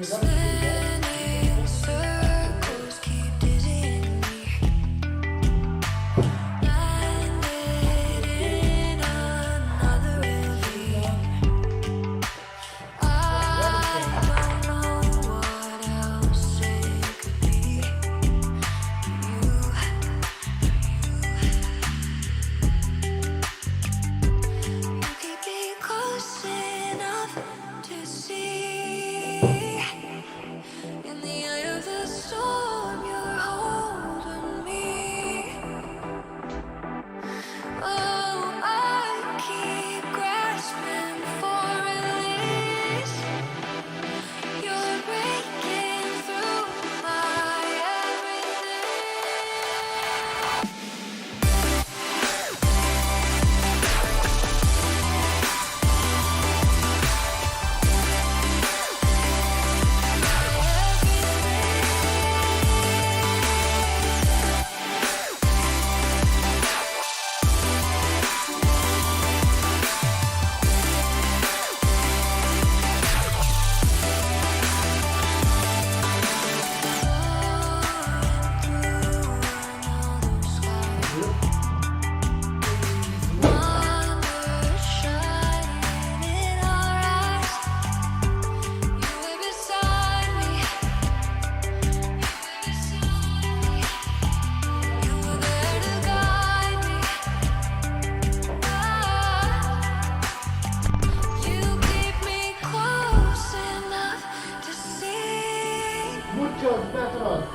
Spinning circles keep dizzying me. Landed in another ravine. I don't know what else it could be. You keep me close enough to see. In the eye of the storm, you're holding me. Oh, I keep grasping for release. You're breaking through my everything. Muchos metros.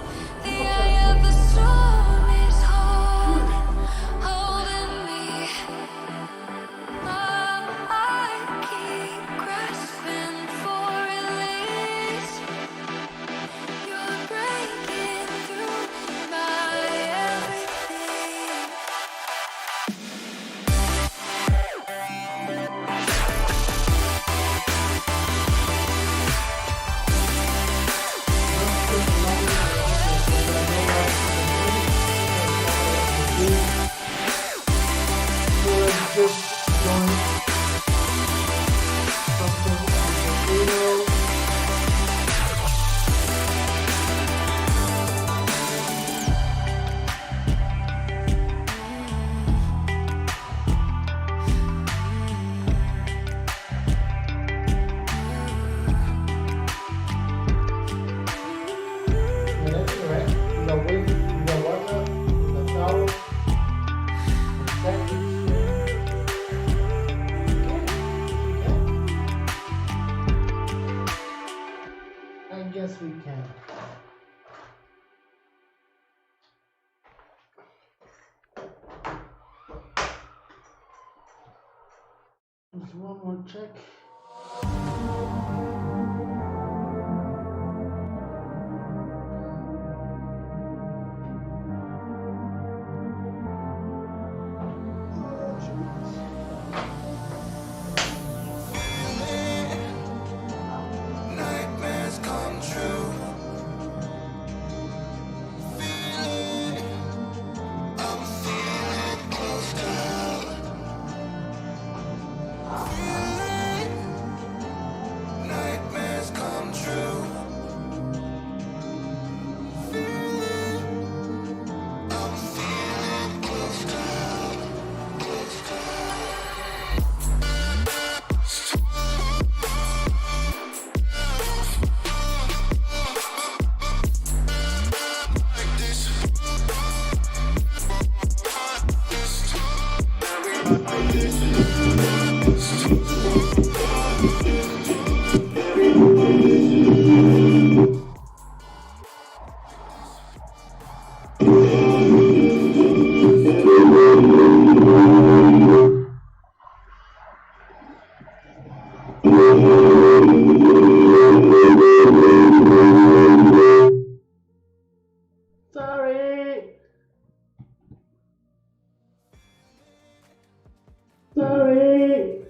The eye of the storm is holding me. Oh, I keep grasping for release. You're breaking through my everything. Just join something on the video. And that's it, right? You got weight, you got water, you got towel, and I guess we can. Just one more check. Nightmares come true. I'm feeling close to hell. Nightmares come true. I'm feeling close to hell. Close to hell. Sorry. Sorry.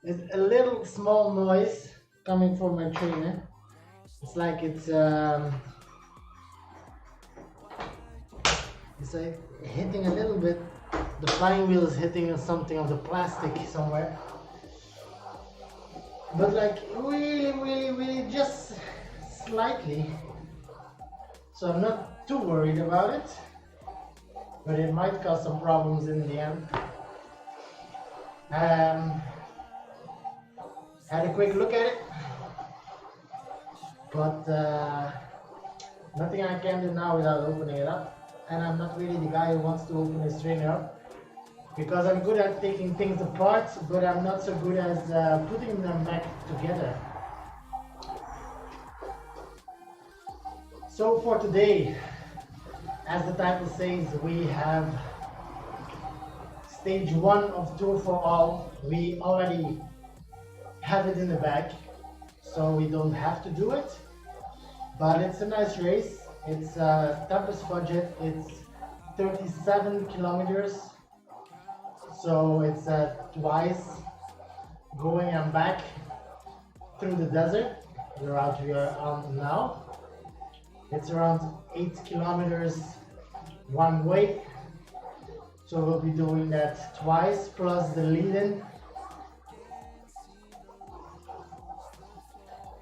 It's a little small noise coming from my trainer. It's like it's like hitting a little bit. The flying wheel is hitting something of the plastic somewhere. But like really just slightly. So I'm not too worried about it. But it might cause some problems in the end. Had a quick look at it. But nothing I can do now without opening it up. And I'm not really the guy who wants to open his trainer up. Because I'm good at taking things apart, but I'm not so good as putting them back together. So for today, as the title says, we have stage 1 of Tour for All. We already have it in the bag, so we don't have to do it. But it's a nice race. It's Tempest budget. It's 37 kilometers. So it's twice going and back through the desert, the route we are on now. It's around 8 kilometers one way. So we'll be doing that twice plus the lead-in.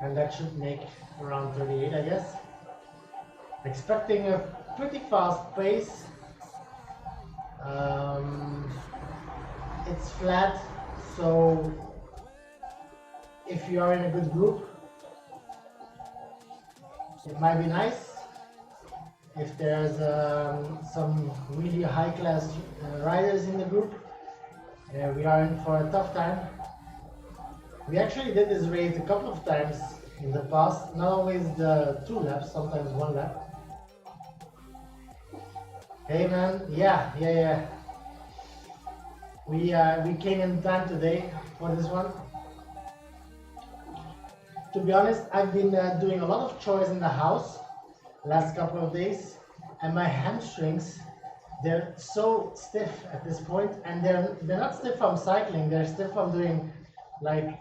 And that should make around 38, I guess. Expecting a pretty fast pace. It's flat, so if you are in a good group, it might be nice. If there's some really high-class riders in the group, we are in for a tough time. We actually did this race a couple of times in the past, not always the 2 laps, sometimes 1 lap. Hey man, yeah. We came in time today for this one. To be honest, I've been doing a lot of chores in the house last couple of days, and my hamstrings, they're so stiff at this point, and they're not stiff from cycling, they're stiff from doing like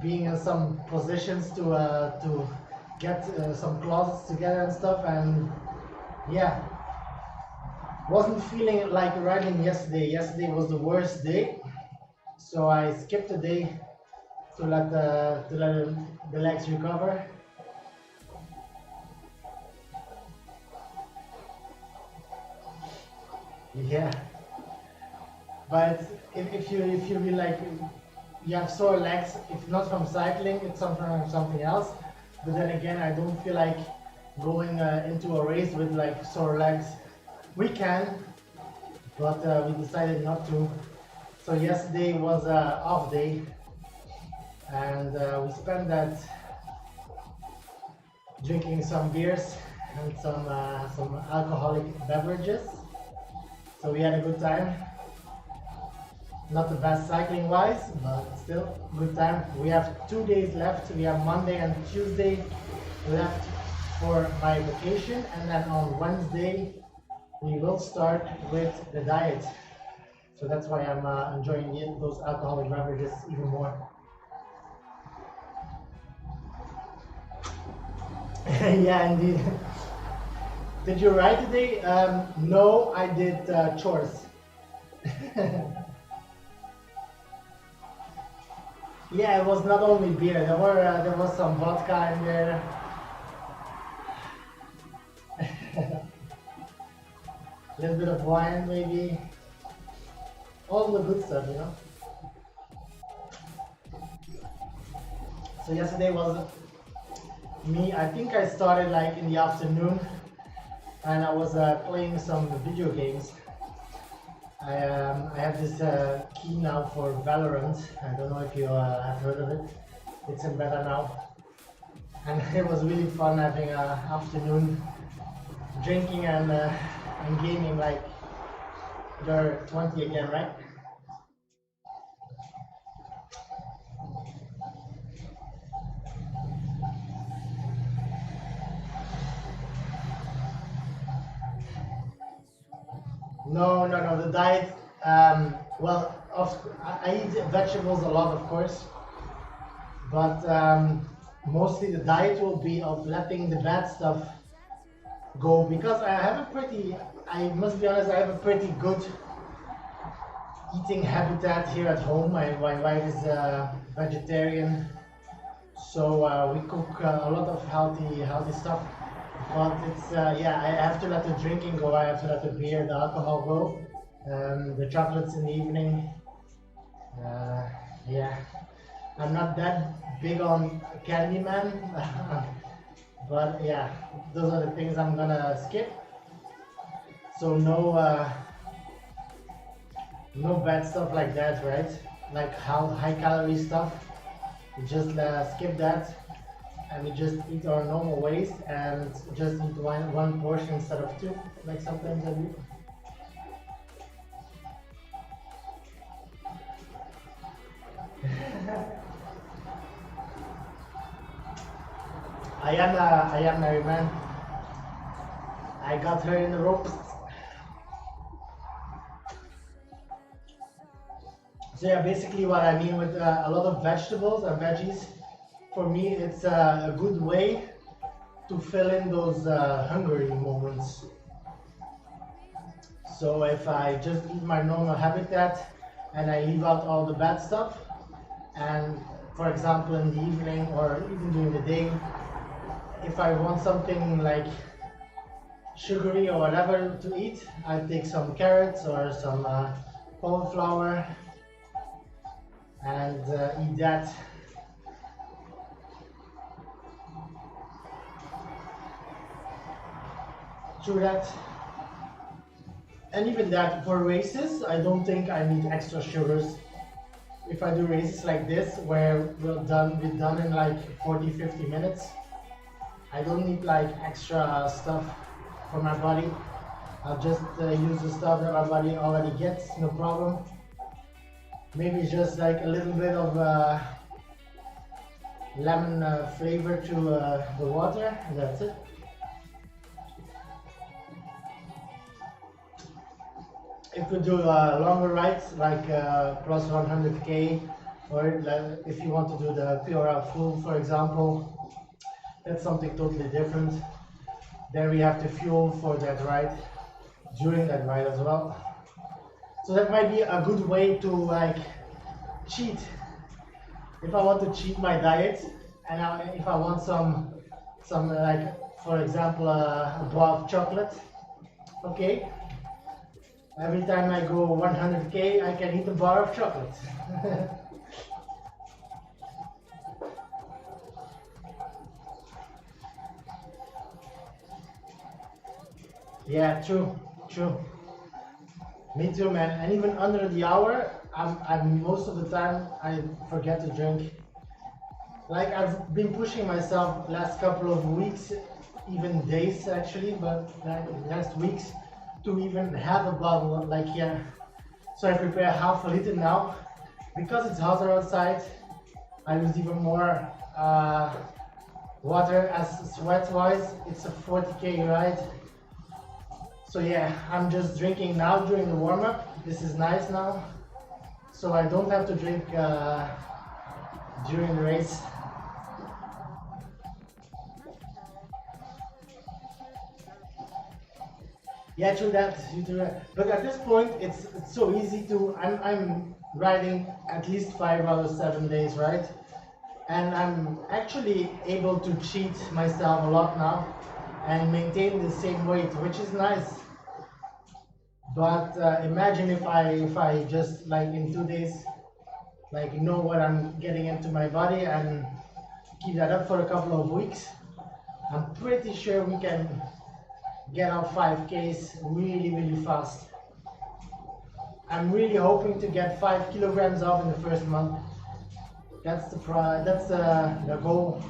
being in some positions to get some closets together and stuff, and yeah, wasn't feeling like riding yesterday. Yesterday was the worst day, so I skipped a day to let the legs recover. Yeah, but if you be like you have sore legs, if not from cycling, it's from something else. But then again, I don't feel like going into a race with like sore legs. We can, but we decided not to. So yesterday was an off day, and we spent that drinking some beers and some alcoholic beverages. So we had a good time. Not the best cycling wise, but still good time. We have 2 days left. We have Monday and Tuesday left for my vacation, and then on Wednesday we will start with the diet. So that's why I'm enjoying those alcoholic beverages even more. Yeah, indeed. Did you ride today? No, I did chores. Yeah, it was not only beer. There was some vodka in there. A little bit of wine, maybe. All the good stuff, you know. So yesterday was me. I think I started like in the afternoon, and I was playing some video games. I have this key now for Valorant. I don't know if you have heard of it. It's in beta now, and it was really fun having an afternoon drinking and gaming like you're 20 again, right? No. The diet Well, I eat vegetables a lot, of course, but mostly the diet will be of letting the bad stuff go because I must be honest, I have a pretty good eating habitat here at home. My wife is a vegetarian, so we cook a lot of healthy stuff. But it's yeah, I have to let the drinking go. I have to let the beer, the alcohol go. The chocolates in the evening. Yeah, I'm not that big on Candyman, but yeah, those are the things I'm gonna skip. So no bad stuff like that, right? Like how high calorie stuff. We just skip that, and we just eat our normal ways and just eat one portion instead of two, like sometimes I do. I am married man. I got her in the ropes. So yeah, basically what I mean with a lot of vegetables and veggies, for me it's a good way to fill in those hungry moments. So if I just eat my normal habitat and I leave out all the bad stuff, and for example in the evening or even during the day, if I want something like sugary or whatever to eat, I take some carrots or some cauliflower and eat that. Through that. And even that for races, I don't think I need extra sugars. If I do races like this, where we're done in like 40-50 minutes, I don't need like extra stuff for my body. I'll just use the stuff that my body already gets, no problem. Maybe just like a little bit of lemon flavor to the water, and that's it. If we do longer rides, like plus 100k, or if you want to do the pure full, for example, that's something totally different. Then we have to fuel for that ride, during that ride as well. So that might be a good way to like cheat. If I want to cheat my diet, and if I want some like, for example, a bar of chocolate, okay. Every time I go 100k, I can eat a bar of chocolate. Yeah, true. Me too, man. And even under the hour, I'm most of the time I forget to drink. Like I've been pushing myself last couple of weeks, even days actually, but last weeks, to even have a bottle, like yeah. So I prepare half a liter now. Because it's hotter outside, I use even more water as sweat-wise. It's a 40k ride. So yeah, I'm just drinking now during the warm-up. This is nice now. So I don't have to drink during the race. Yeah, true that. You do that. But at this point, it's so easy to. I'm riding at least 5 hours, 7 days, right? And I'm actually able to cheat myself a lot now and maintain the same weight, which is nice. But imagine if I just like in 2 days, like know what I'm getting into my body and keep that up for a couple of weeks. I'm pretty sure we can get our 5Ks really fast. I'm really hoping to get 5 kilograms off in the first month. That's the goal.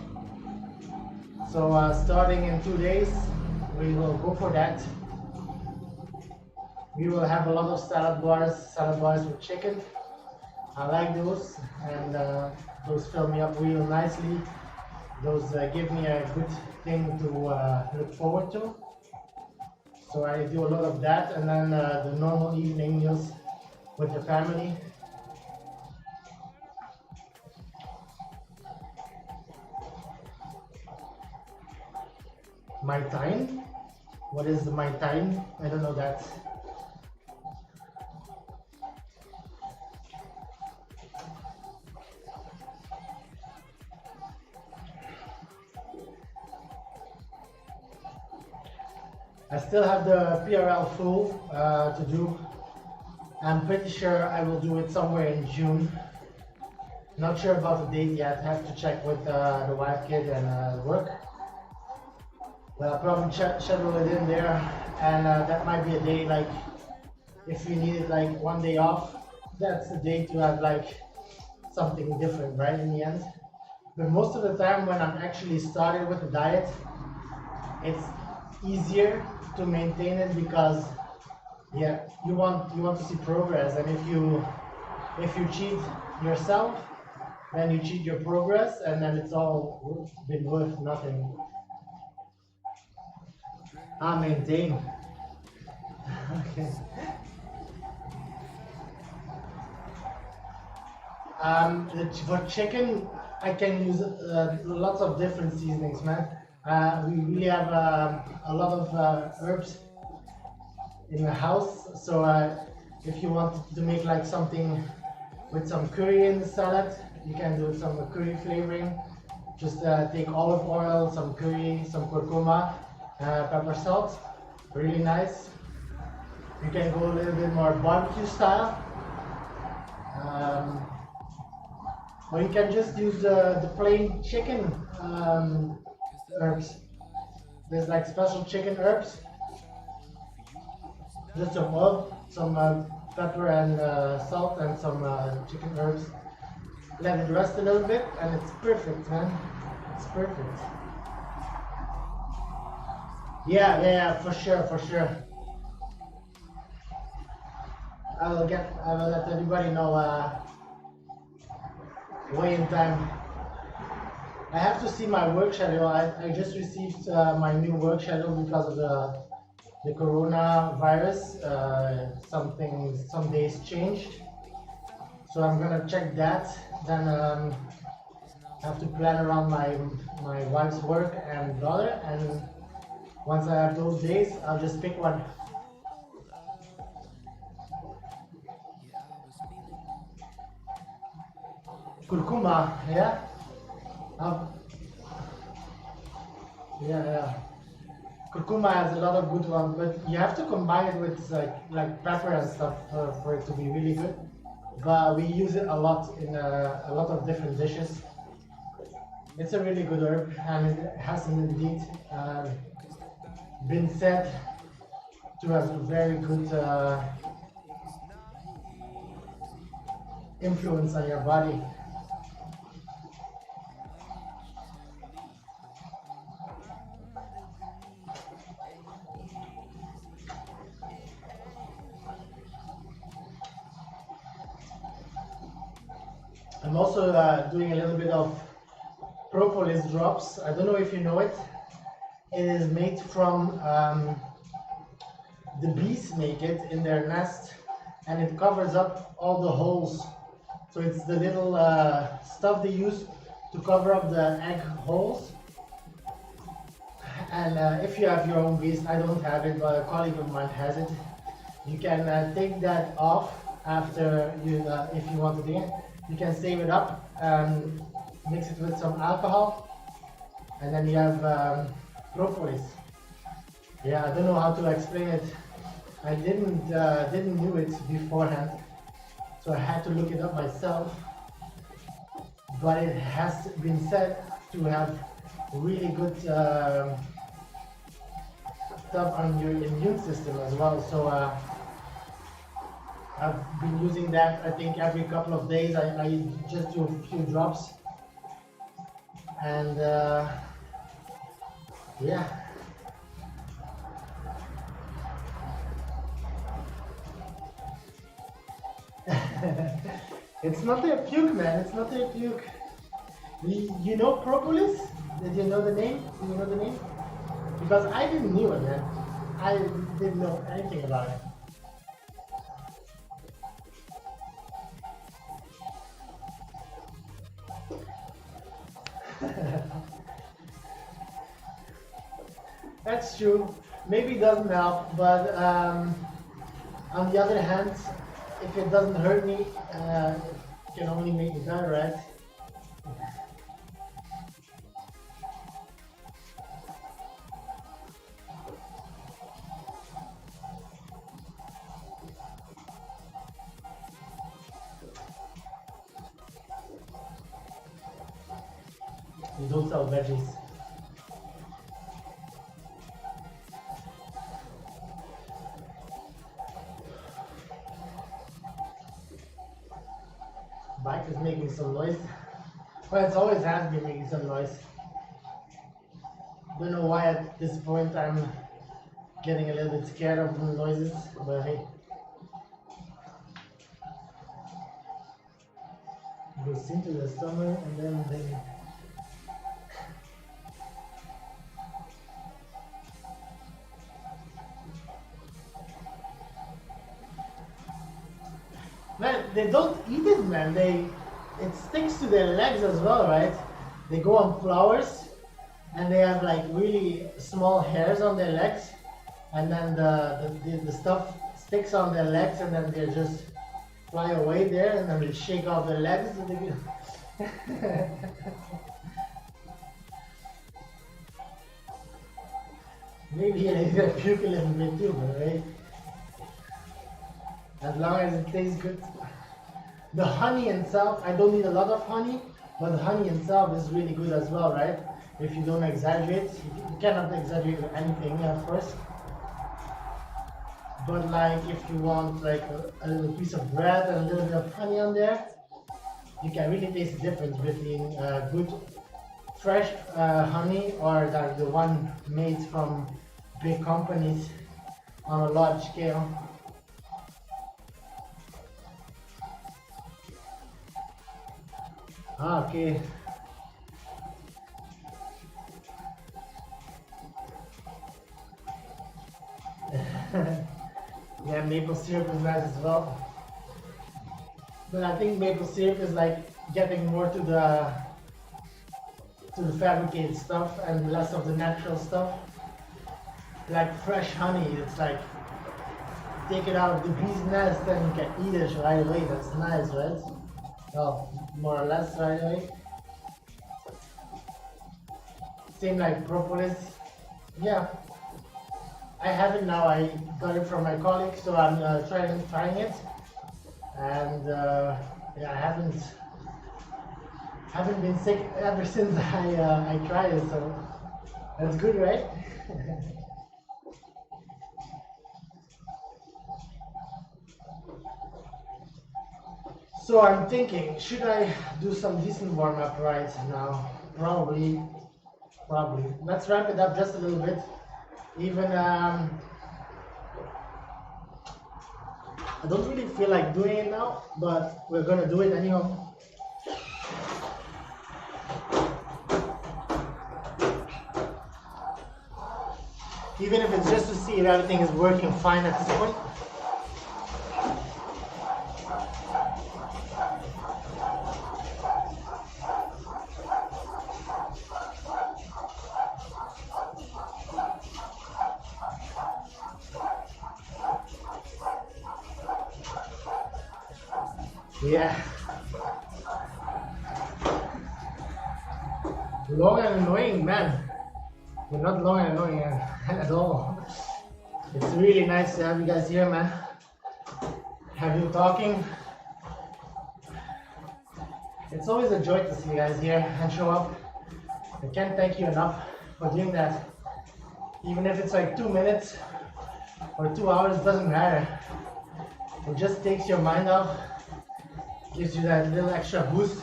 So starting in 2 days, we will go for that. We will have a lot of salad bars with chicken. I like those, and those fill me up real nicely. Those give me a good thing to look forward to. So I do a lot of that, and then the normal evening meals, with the family. My time? What is my time? I don't know that. I still have the PRL full to do. I'm pretty sure I will do it somewhere in June. Not sure about the date yet. Have to check with the wife, kid, and work. But I'll probably schedule it in there, and that might be a day like if you needed like one day off. That's the day to have like something different, right? In the end. But most of the time, when I'm actually started with the diet, it's easier to maintain it because yeah, you want to see progress, and if you cheat yourself, then you cheat your progress, and then it's all been worth nothing. Maintain. Okay. For chicken, I can use lots of different seasonings, man. We really have a lot of herbs in the house, so if you want to make like something with some curry in the salad, you can do some curry flavoring. Just take olive oil, some curry, some curcuma, pepper, salt, really nice. You can go a little bit more barbecue style, or you can just use the plain chicken herbs. There's like special chicken herbs. Just some oil, some pepper and salt, and some chicken herbs. Let it rest a little bit, and it's perfect, man. It's perfect. Yeah, for sure. I will let everybody know way in time. I have to see my work schedule. I just received my new work schedule because of the coronavirus. Some days changed, so I'm gonna check that. Then have to plan around my wife's work and daughter, and once I have those days, I'll just pick one. Curcuma, yeah? Yeah. Curcuma has a lot of good ones, but you have to combine it with like pepper and stuff for it to be really good. But we use it a lot in a lot of different dishes. It's a really good herb, and it has indeed been said to have a very good influence on your body. I'm also doing a little bit of propolis drops. I don't know if you know it. It is made from the bees make it in their nest, and it covers up all the holes. So it's the little stuff they use to cover up the egg holes. And if you have your own bees, I don't have it, but a colleague of mine has it. You can take that off after you, if you want to do it. You can save it up and mix it with some alcohol, and then you have propolis. Yeah, I don't know how to explain it. I didn't knew it beforehand, so I had to look it up myself. But it has been said to have really good stuff on your immune system as well. So I've been using that. I think every couple of days I just do a few drops, and yeah. It's not a puke, man. It's not a puke. You know propolis? Did you know the name? Do you know the name? Because I didn't know it, man. I didn't know anything about it. That's true. Maybe it doesn't help, but on the other hand, if it doesn't hurt me, it can only make me better, right? You don't sell veggies. Bike is making some noise. Well, it's always has been making some noise. Don't know why at this point I'm getting a little bit scared of the noises, but hey. It goes into the summer and then they man, they don't eat it, man. It sticks to their legs as well, right? They go on flowers, and they have like really small hairs on their legs, and then the stuff sticks on their legs, and then they just fly away there, and then they shake off their legs. Maybe they puke a little bit too, but right? As long as it tastes good. The honey itself, I don't need a lot of honey, but the honey itself is really good as well, right? If you don't exaggerate, you cannot exaggerate with anything, of course. But like if you want like a little piece of bread and a little bit of honey on there, you can really taste the difference between good fresh honey or like the one made from big companies on a large scale. Ah, okay. Yeah, maple syrup is nice as well. But I think maple syrup is like getting more to the fabricated stuff and less of the natural stuff. Like fresh honey, it's like take it out of the bee's nest and you can eat it right away. That's nice, right? Well, more or less right away. Same like propolis. Yeah, I have it now. I got it from my colleague, so I'm trying it. And yeah, I haven't been sick ever since I tried it. So that's good, right? So I'm thinking, should I do some decent warm-up right now? Probably. Let's wrap it up just a little bit. Even I don't really feel like doing it now, but we're gonna do it anyhow. Even if it's just to see if everything is working fine at this point. Yeah. Long and annoying, man. You're not long and annoying at all. It's really nice to have you guys here, man. Have you talking. It's always a joy to see you guys here and show up. I can't thank you enough for doing that. Even if it's like 2 minutes or 2 hours, doesn't matter. It just takes your mind off. Gives you that little extra boost,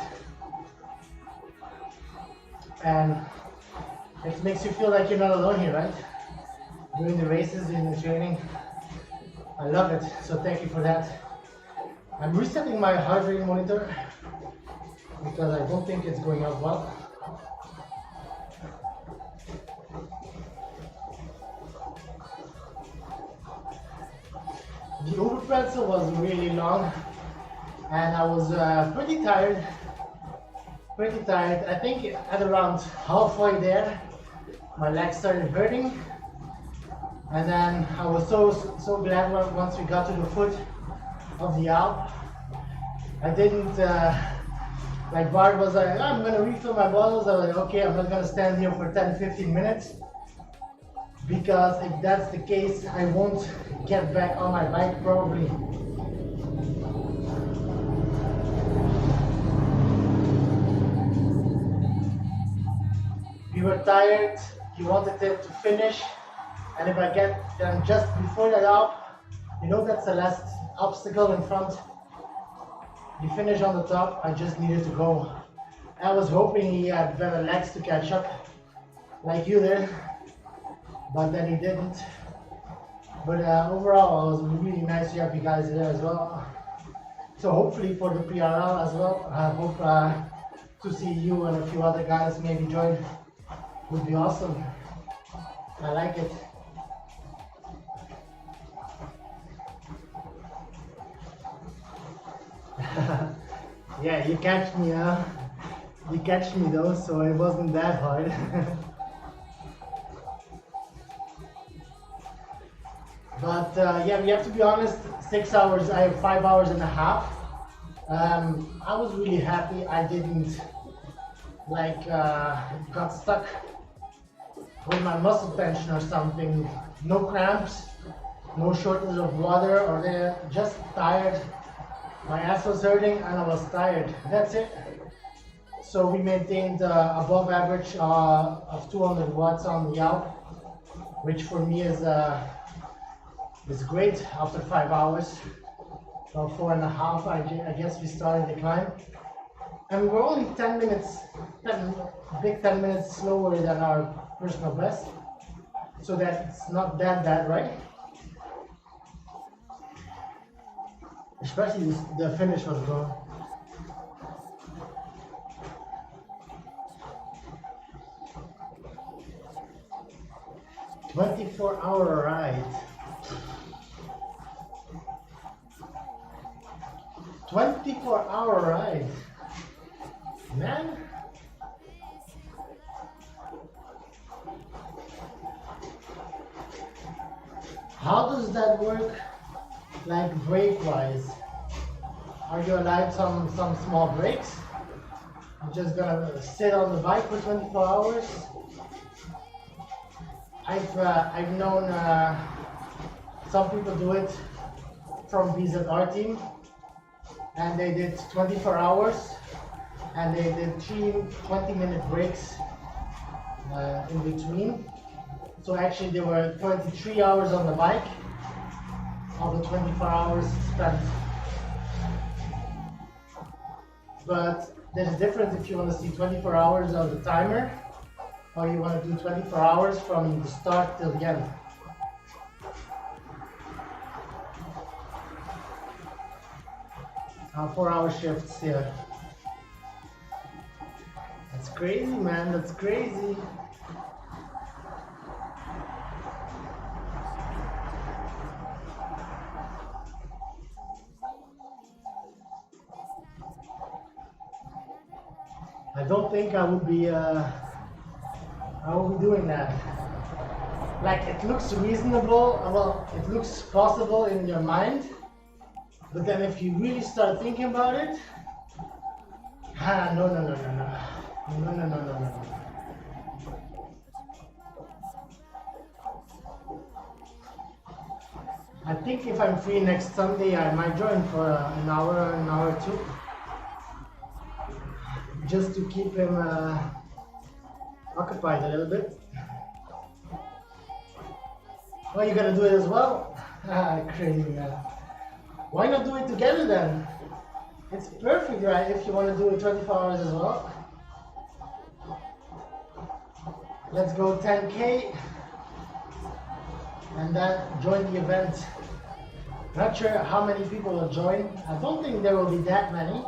and it makes you feel like you're not alone here, right? Doing the races, doing the training. I love it, so thank you for that. I'm resetting my heart rate monitor because I don't think it's going up well. The Uber pretzel was really long. And I was pretty tired. I think at around halfway there, my legs started hurting. And then I was so glad once we got to the foot of the Alp. I didn't, like Bart was like, I'm gonna refill my bottles. I was like, okay, I'm not gonna stand here for 10-15 minutes. Because if that's the case, I won't get back on my bike probably. We were tired, you wanted it to finish, and if I get then just before that up, you know that's the last obstacle in front. You finish on the top, I just needed to go. I was hoping he had better legs to catch up, like you did, but then he didn't. But overall, it was really nice to have you guys there as well. So hopefully for the PRL as well, I hope to see you and a few other guys maybe join. Would be awesome. I like it. Yeah, you catch me, huh? You catch me though, so it wasn't that hard. But yeah, we have to be honest, 6 hours, I have 5 hours and a half. I was really happy I didn't got stuck with my muscle tension or something. No cramps, no shortness of water, or they're just tired. My ass was hurting and I was tired. That's it. So we maintained above average of 200 watts on the Alp, which for me is great after 5 hours. Well, 4.5, I guess we started the climb. And we were only 10 minutes, 10 minutes slower than our personal best. So that's not that bad, right? Especially the finish was good. "24-hour ride. 24-hour ride. Man. How does that work, like break-wise? Are you allowed some small breaks? You're just gonna sit on the bike for 24 hours? I've known some people do it from VZR team, and they did 24 hours, and they did 3 20-minute breaks in between. So actually there were 23 hours on the bike of the 24 hours spent. But there's a difference if you want to see 24 hours of the timer, or you want to do 24 hours from the start till the end. Now 4-hour shifts here. That's crazy, man, that's crazy. I don't think I would be doing that. Like, it looks reasonable, well, it looks possible in your mind, but then if you really start thinking about it, no. I think if I'm free next Sunday, I might join for an hour or two. Just to keep him occupied a little bit. Oh, you gotta do it as well? Crazy, man. Why not do it together then? It's perfect, right, if you want to do it 24 hours as well. Let's go 10K and then join the event. Not sure how many people will join. I don't think there will be that many,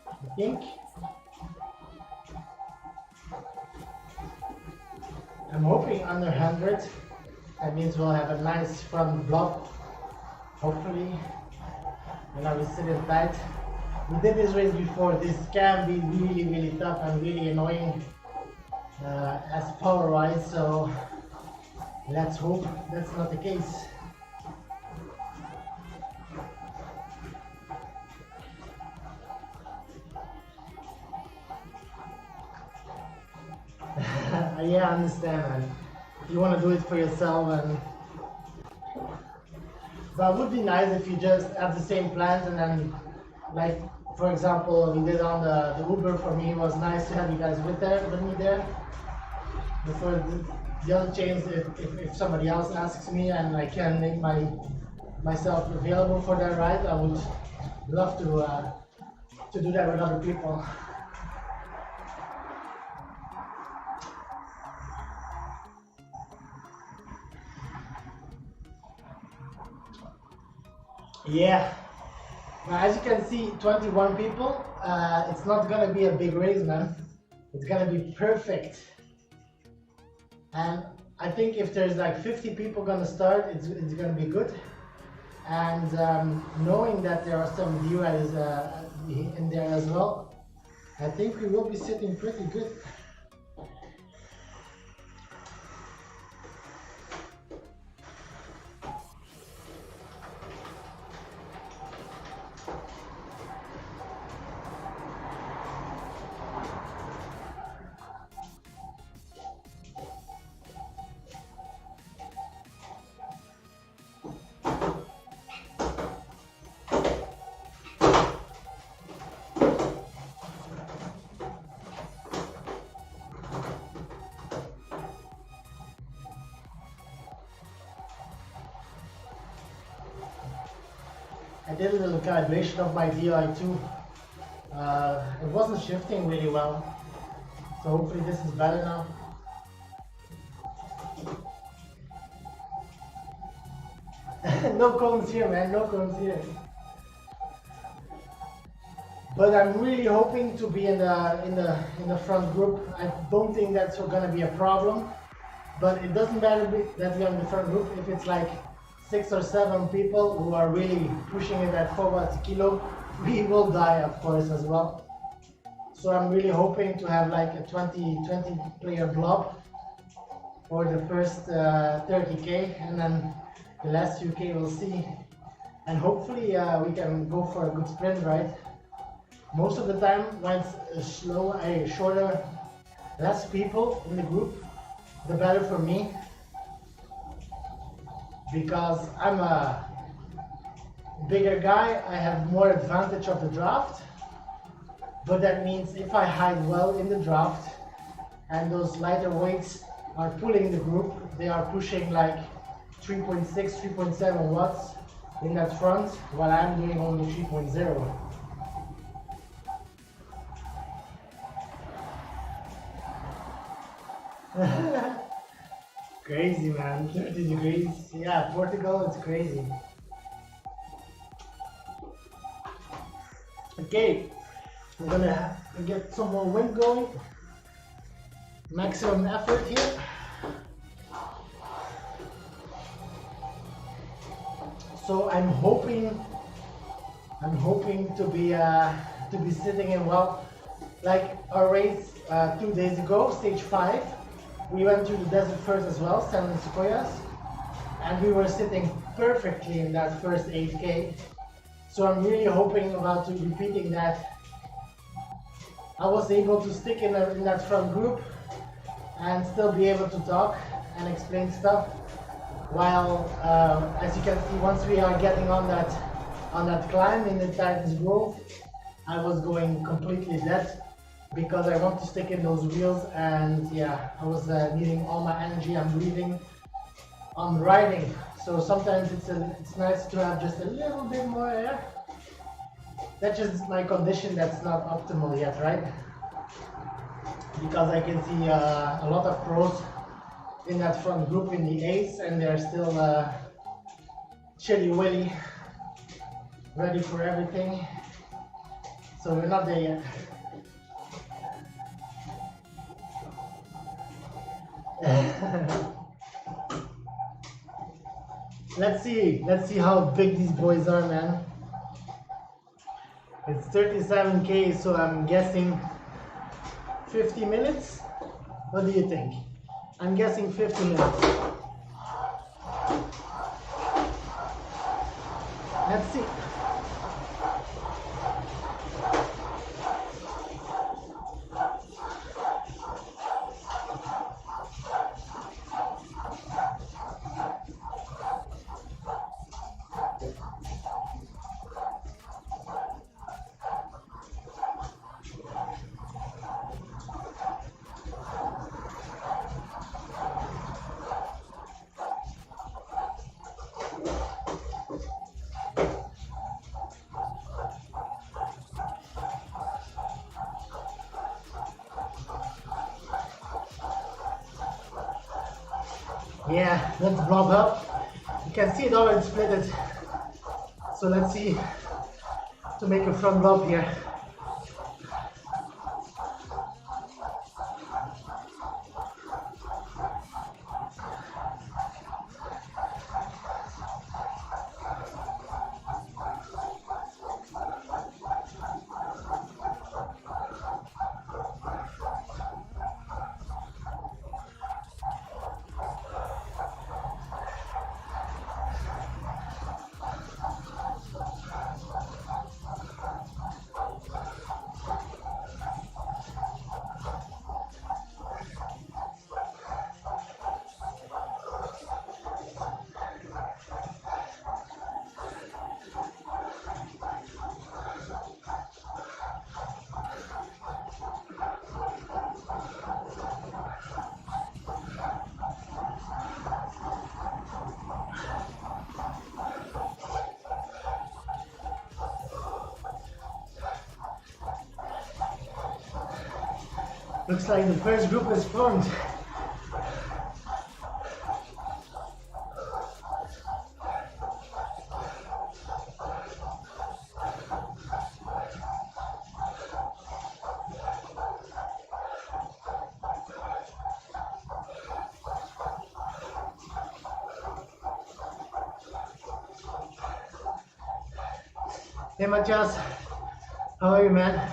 I think. I'm hoping under 100. That means we'll have a nice front block, hopefully. And I will sit in tight. We did this race before. This can be really, really tough and really annoying as power-wise. So Let's hope that's not the case. Yeah, I understand, man. If you want to do it for yourself, and but it would be nice if you just have the same plans and then, like, for example, we did on the Uber. For me, it was nice to have you guys with me there. Before the other chains, if somebody else asks me and I can make myself available for that ride, I would love to do that with other people. Yeah, but as you can see, 21 people. It's not gonna be a big race, man. It's gonna be perfect. And I think if there's like 50 people gonna start, it's gonna be good. And knowing that there are some viewers in there as well, I think we will be sitting pretty good. I did a little calibration of my DI too. It wasn't shifting really well, so hopefully this is better now. No cones here, man. No cones here. But I'm really hoping to be in the front group. I don't think that's gonna be a problem. But it doesn't matter that we're in the front group if it's like 6 or 7 people who are really pushing it at 4 watts a kilo. We will die, of course, as well. So I'm really hoping to have like a 20 player blob for the first 30k, and then the last few k we'll see. And hopefully we can go for a good sprint, right? Most of the time when it's shorter, less people in the group, the better for me. Because I'm a bigger guy, I have more advantage of the draft. But that means if I hide well in the draft and those lighter weights are pulling the group, they are pushing like 3.6, 3.7 watts in that front, while I'm doing only 3.0. Crazy, man. 30 degrees. Yeah, Portugal, it's crazy. Okay, I'm gonna get some more wind going. Maximum effort here. So I'm hoping to be sitting in well. Like our race 2 days ago, stage 5. We went through the desert first as well, San and Sequoias, and we were sitting perfectly in that first 8k. So I'm really hoping about repeating that. I was able to stick in that front group and still be able to talk and explain stuff. While, as you can see, once we are getting on that climb in the Titans Grove, I was going completely dead. Because I want to stick in those wheels, and yeah, I was needing all my energy. I'm breathing on riding, so sometimes it's nice to have just a little bit more air. That's just my condition that's not optimal yet, right? Because I can see a lot of pros in that front group in the Ace, and they're still chilly willy, ready for everything. So we're not there yet. Let's see how big these boys are, man. It's 37k, so I'm guessing 50 minutes. What do you think? I'm guessing 50 minutes. Let's see. Yeah, let's blob up. You can see it already split it. So let's see to make a front blob here. Looks like the first group is formed. Hey Matthias, how are you, man?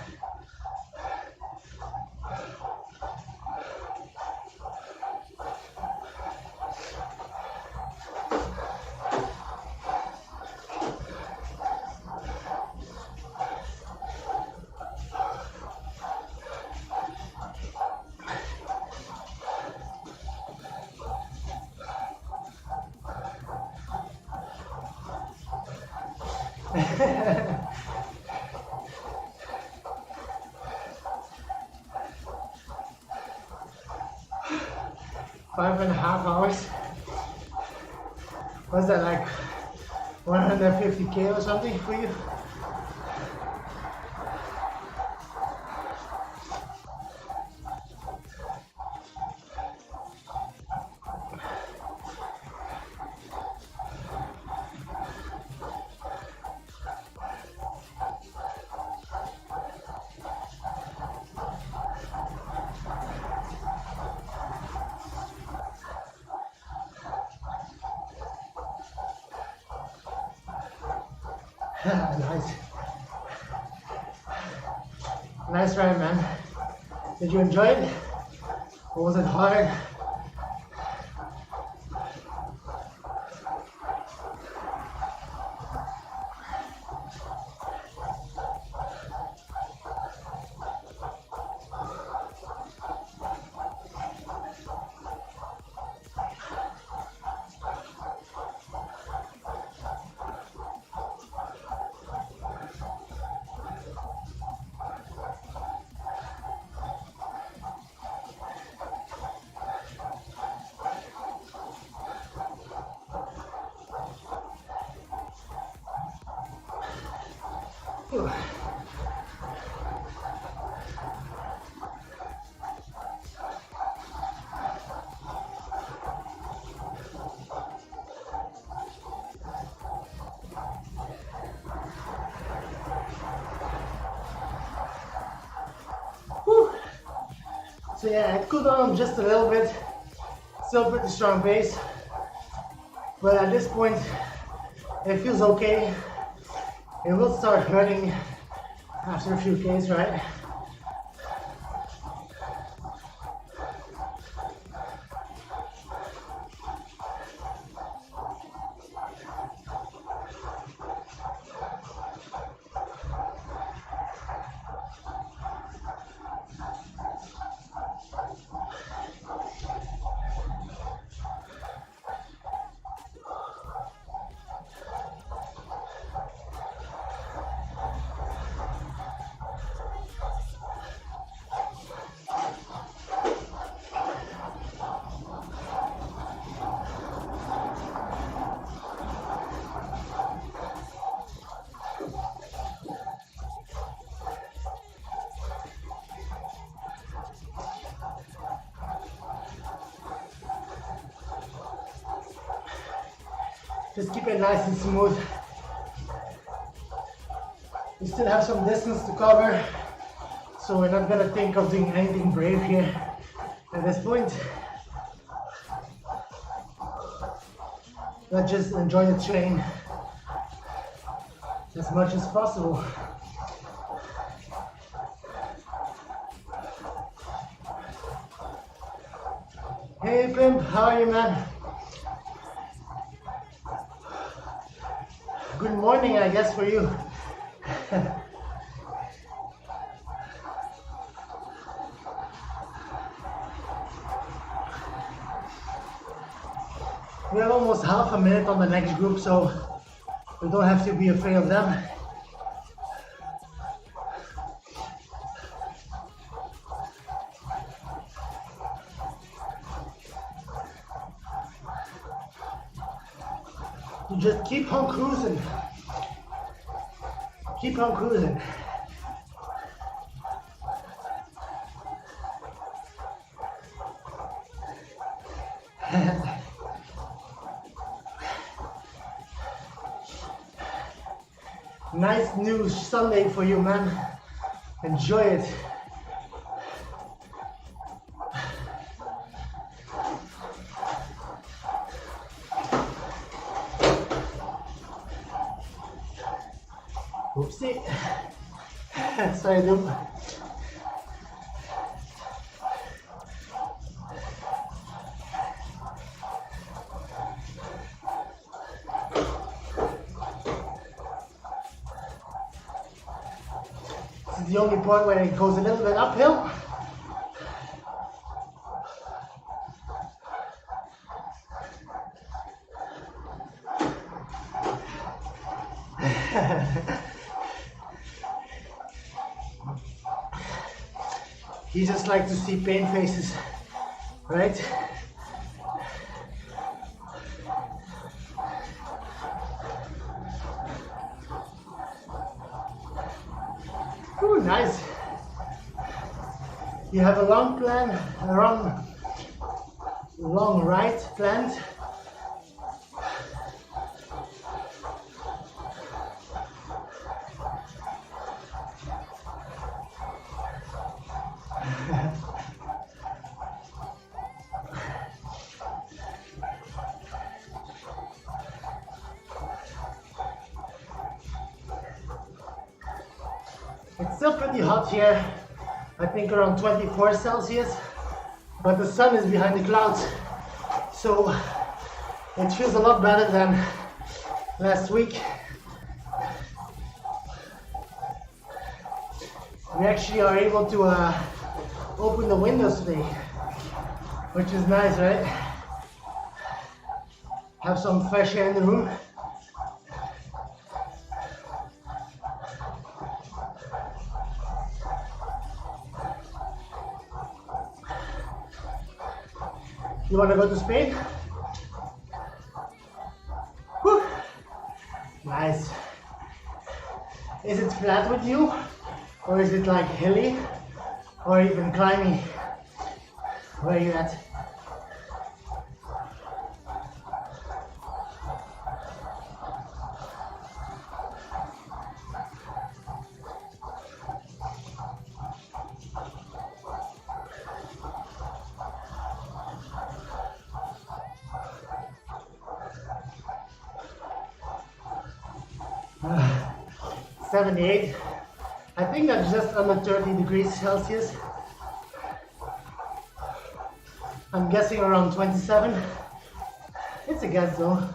Five and a half hours. Was that like 150K or something for you? Nice. Nice ride, man. Did you enjoy it? Or was it hard? Whew. So yeah, it cooled down just a little bit. Still pretty strong pace, but at this point, it feels okay. It will start hurting after a few Ks, right? Just keep it nice and smooth. We still have some distance to cover, so we're not gonna think of doing anything brave here at this point. Let's just enjoy the train as much as possible. Hey Pimp, how are you, man? Good morning, I guess, for you. We have almost half a minute on the next group, so we don't have to be afraid of them. You just keep on cruising. Keep on cruising. Nice new Sunday for you, man. Enjoy it. Oopsie. Sorry, dude. This is the only point where it goes a little bit uphill. He just likes to see pain faces, right? Ooh, nice. You have a long plan, a long right planned. It's still pretty hot here, I think around 24 Celsius, but the sun is behind the clouds, so it feels a lot better than last week. We actually are able to open the windows today, which is nice, right? Have some fresh air in the room. You want to go to Spain? Whew. Nice. Is it flat with you? Or is it like hilly? Or even climby? Where are you at? Uh, 78. I think that's just under 30 degrees Celsius. I'm guessing around 27. It's a guess though.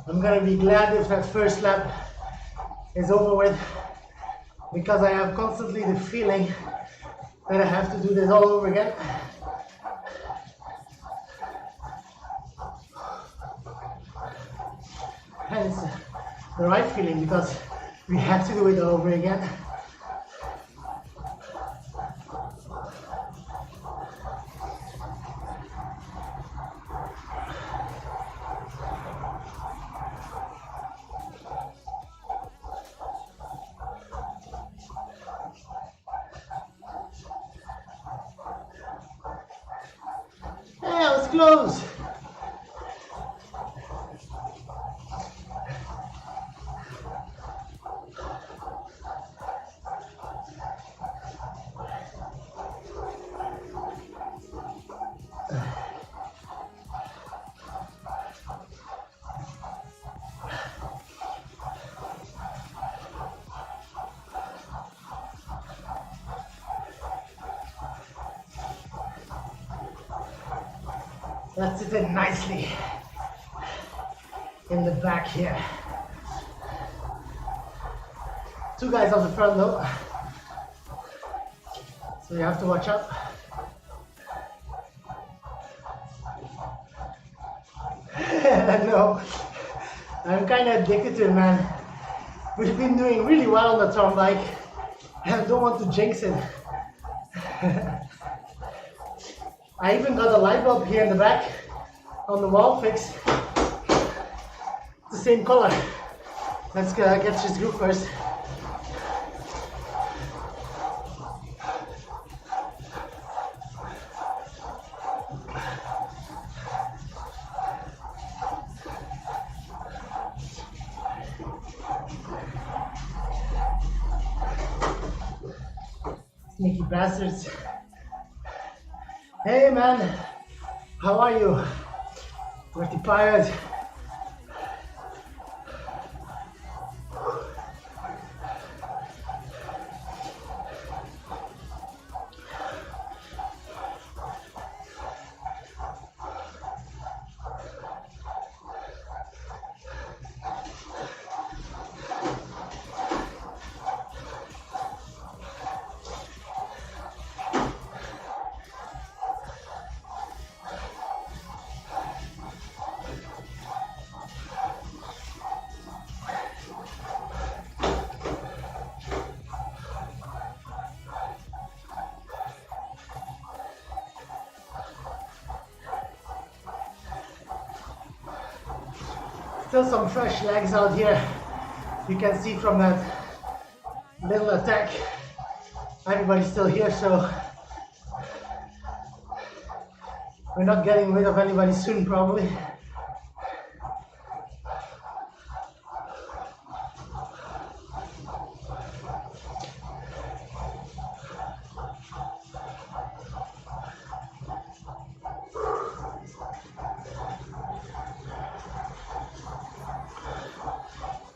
I'm gonna be glad if that first lap is over with, because I have constantly the feeling that I have to do this all over again. And it's the right feeling because we have to do it all over again. close. Let's sit in nicely in the back here. 2 guys on the front though, so you have to watch out. No, I'm kind of addicted to it, man. We've been doing really well on the turn bike, and I don't want to jinx it. I even got a light bulb here in the back on the wall fixed. The same color. Let's get this group first. Sneaky bastards. Hey man, how are you? Pretty tired. Still some fresh legs out here. You can see from that little attack, everybody's still here, so we're not getting rid of anybody soon probably.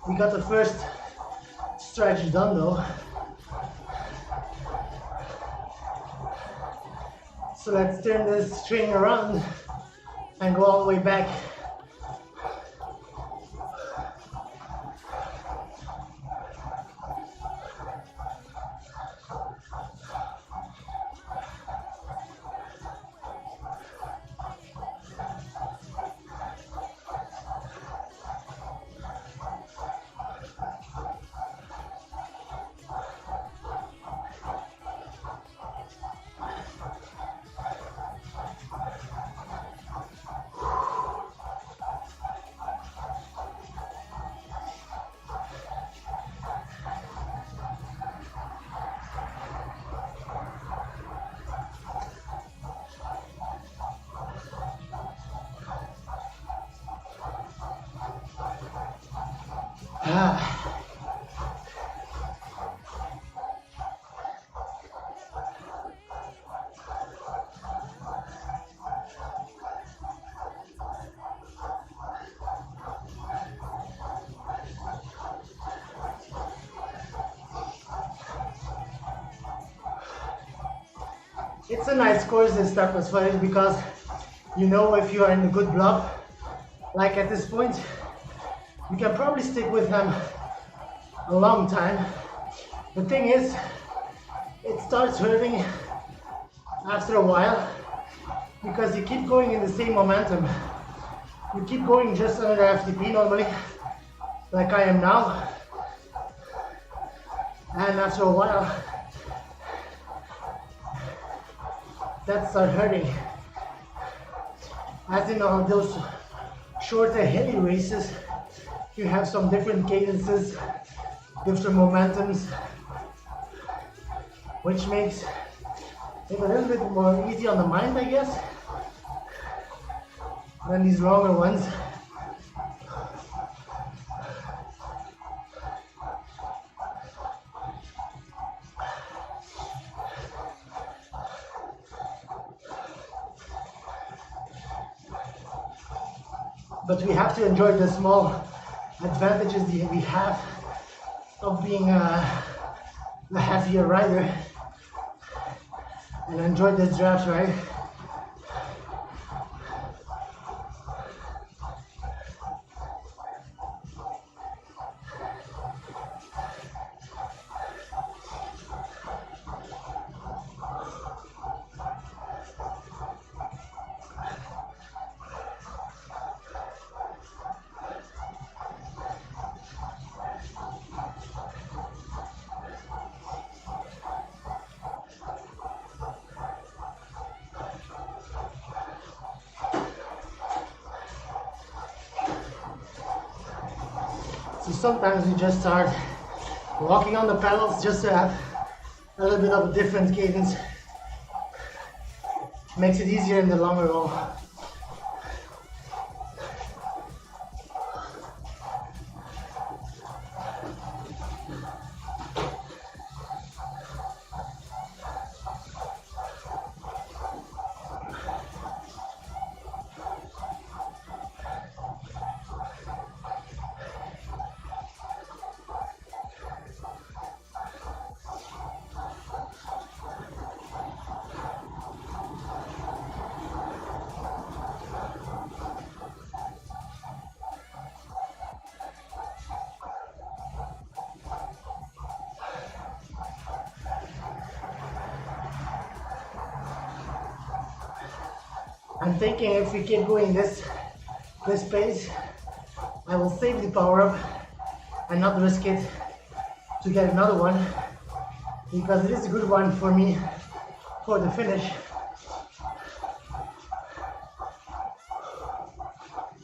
We got the first stretch done though. So let's turn this string around and go all the way back. It's a nice course, this step as well, because you know if you are in a good block, like at this point, you can probably stick with them a long time. The thing is, it starts hurting after a while because you keep going in the same momentum. You keep going just under FTP normally, like I am now, and after a while, that starts hurting. As in all those shorter hilly races, you have some different cadences, different momentums, which makes it a little bit more easy on the mind, I guess. than these longer ones. But we have to enjoy the small advantages that we have of being a heavier rider and enjoy this draft ride. So sometimes we just start walking on the pedals just to have a little bit of a different cadence. Makes it easier in the longer roll. I'm thinking if we keep going this pace, I will save the power up and not risk it to get another one, because it is a good one for me for the finish.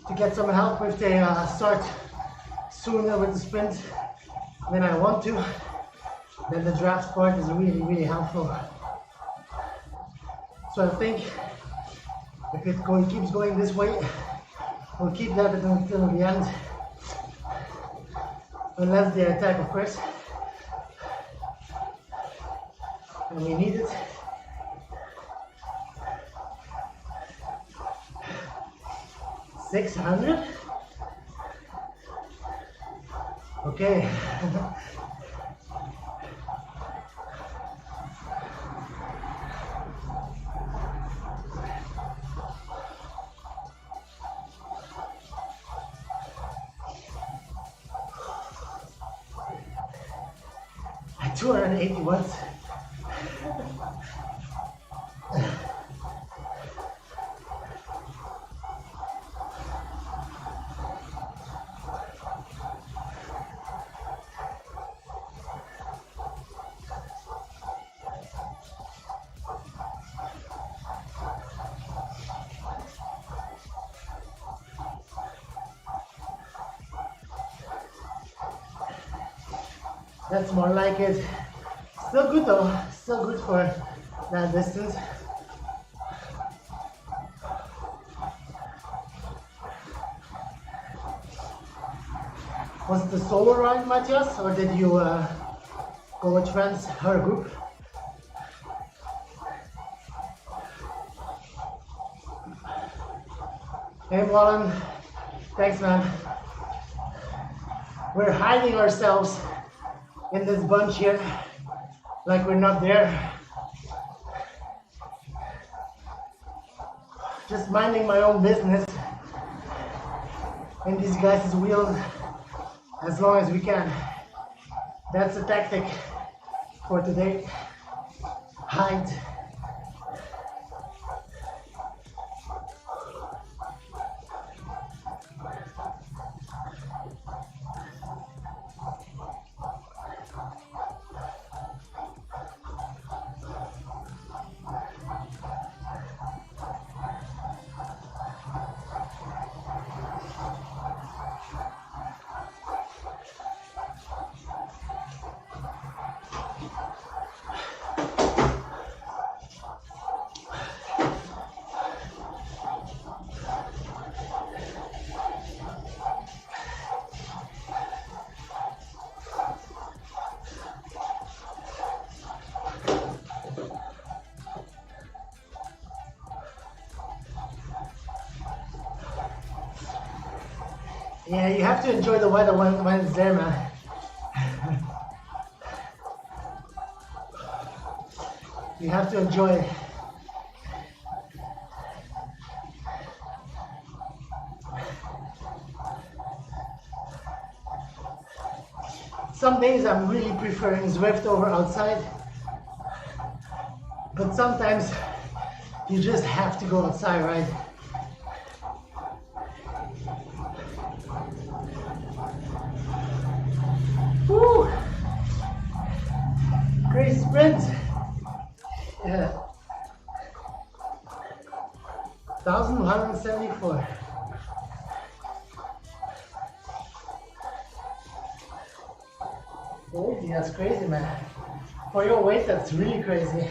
To get some help if they start sooner with the sprint than I want to, then the draft part is really helpful. So I think if it keeps going this way, we'll keep that until the end, unless they attack, of course, and we need it. $600. Okay. At 280 watts. That's more like it. Still good though, still good for that distance. Was it a solo ride, Matthias, or did you go with friends or a group? Hey Wallen, thanks man. We're hiding ourselves in this bunch here, like we're not there. Just minding my own business in these guys' wheels as long as we can. That's the tactic for today. Hide. Yeah, you have to enjoy the weather when it's there, man. You have to enjoy it. Some days I'm really preferring Zwift over outside, but sometimes you just have to go outside, right? Woo! Great sprint! Yeah. 1174. Crazy, that's crazy, man. For your weight, that's really crazy.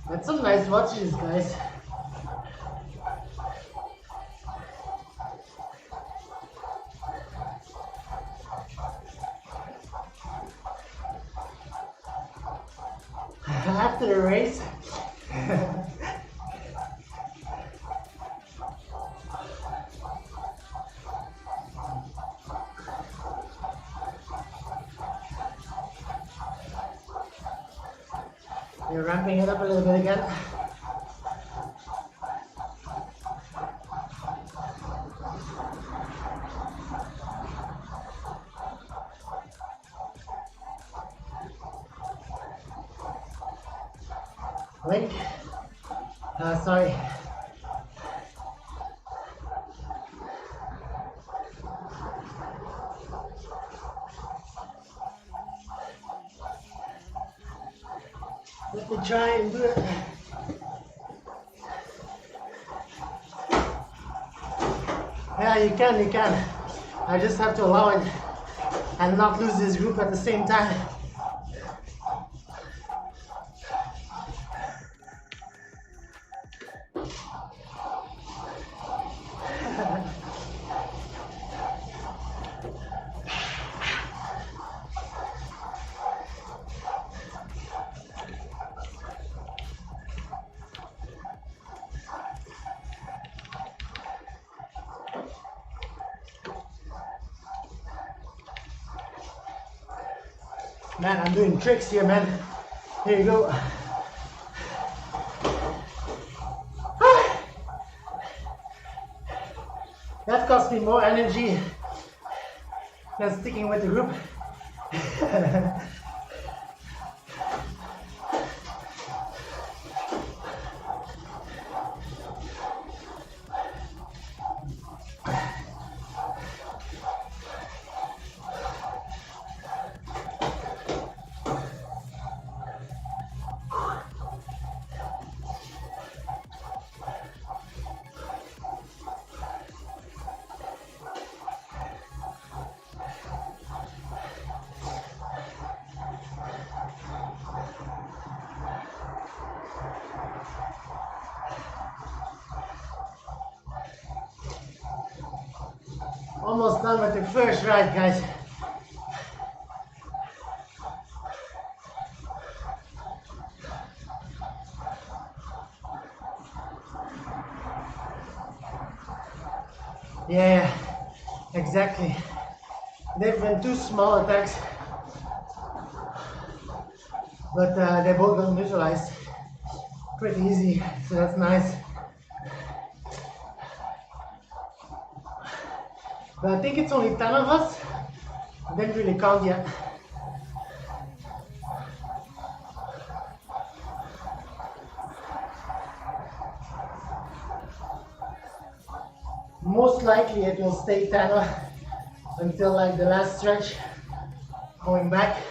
That's some nice watches, guys. After the race, you're ramping it up a little bit again. Link. Sorry. Let me try and do it. Yeah, you can. I just have to allow it and not lose this group at the same time. Man, I'm doing tricks here, man. Here you go. That cost me more energy than sticking with the group. Almost done with the first ride, guys. Yeah, exactly. They've been two small attacks, but they both got neutralized pretty easy, so that's nice. But I think it's only 10 of us. Didn't really count yet. Most likely it will stay 10 until like the last stretch going back.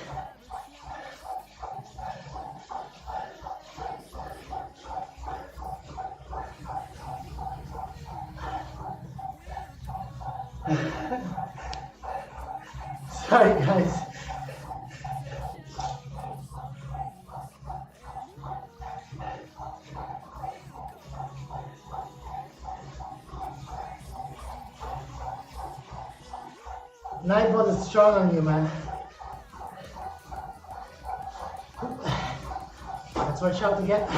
Sorry guys. Nightbot is strong on you, man. Let's watch out again.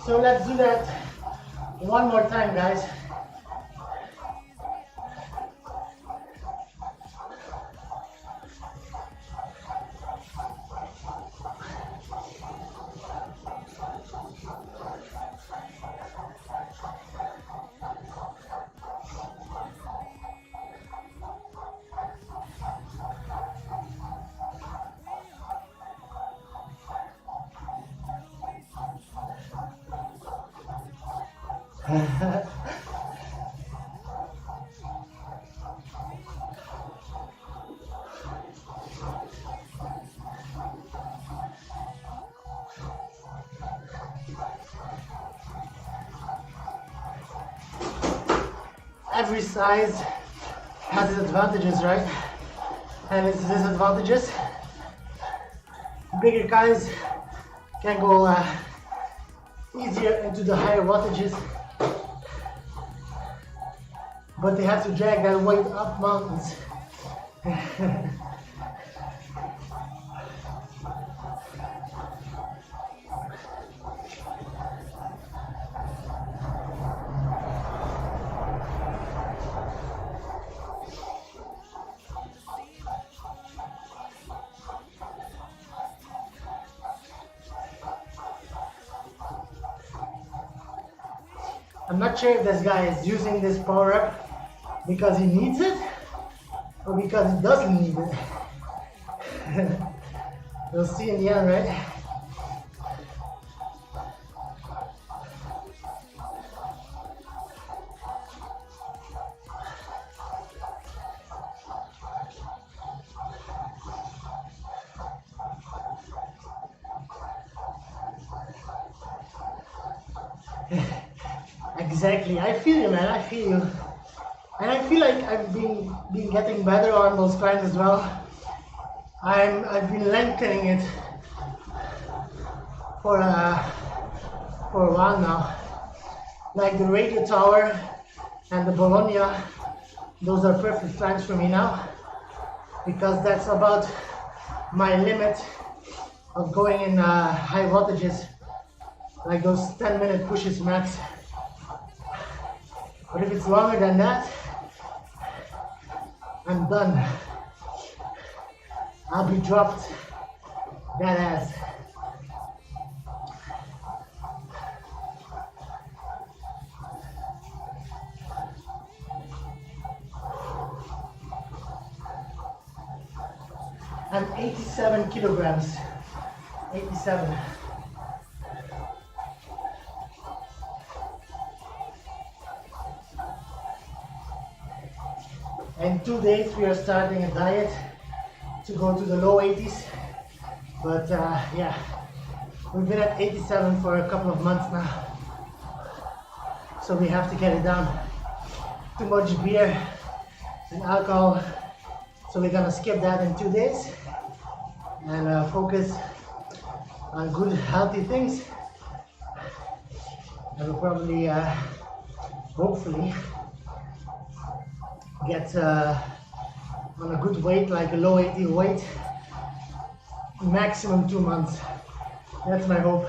So let's do that one more time, guys. Every size has its advantages, right? And its disadvantages. Bigger guys can go easier into the higher wattages, but they have to drag that weight up mountains. I'm not sure if this guy is using this power up because he needs it or because he doesn't need it. We'll see in the end, right? Exactly, I feel you, man. I feel you, and I feel like I've been getting better on those climbs as well. I've been lengthening it for a while now. Like the radio tower and the Bologna, those are perfect climbs for me now because that's about my limit of going in high wattages, like those 10-minute pushes max. But if it's longer than that, I'm done. I'll be dropped that ass. I'm 87 kilograms. 87. In 2 days we are starting a diet to go to the low 80s, but yeah, we've been at 87 for a couple of months now, so we have to get it down. Too much beer and alcohol, so we're gonna skip that in 2 days and focus on good healthy things, and we'll probably hopefully get on a good weight, like a low 80 weight, maximum 2 months. That's my hope.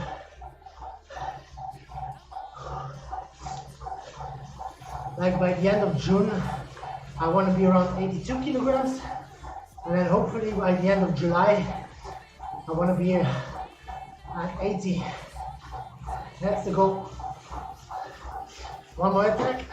Like by the end of June, I want to be around 82 kilograms, and then hopefully by the end of July, I want to be at 80. That's the goal. One more attack.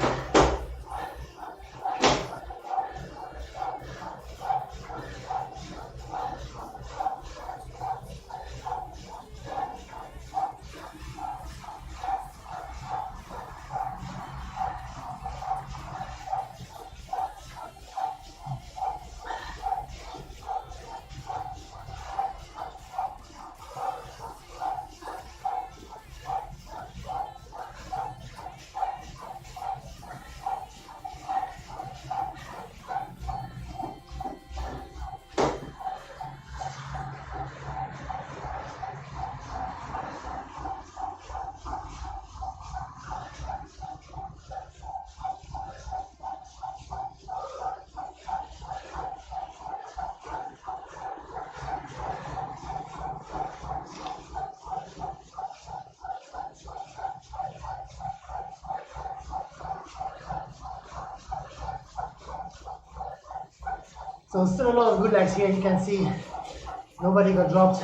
So still a lot of good legs here. You can see nobody got dropped.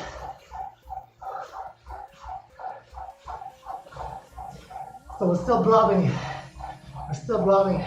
So we're still blobbing. We're still blobbing.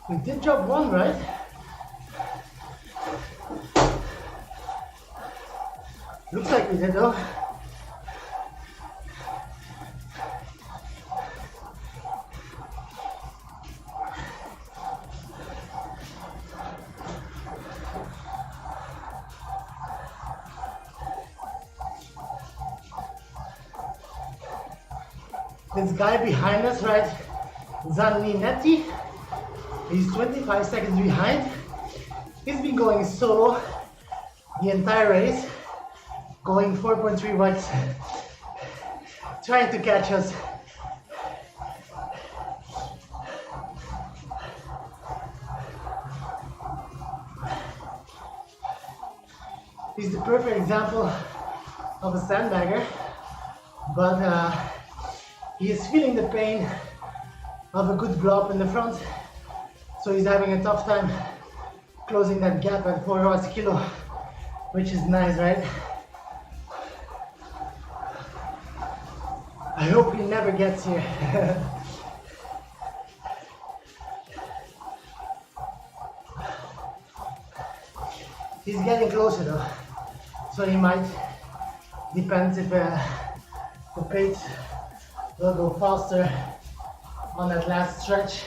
We did drop one, right? Looks like we did though. This guy behind us, right? Zanninetti. He's 25 seconds behind. He's been going solo the entire race, going 4.3 watts, trying to catch us. He's the perfect example of a sandbagger, but he is feeling the pain of a good blob in the front. So he's having a tough time closing that gap at 4 watts a kilo, which is nice, right? I hope he never gets here. He's getting closer though, so he might, depends if the pace will go faster on that last stretch.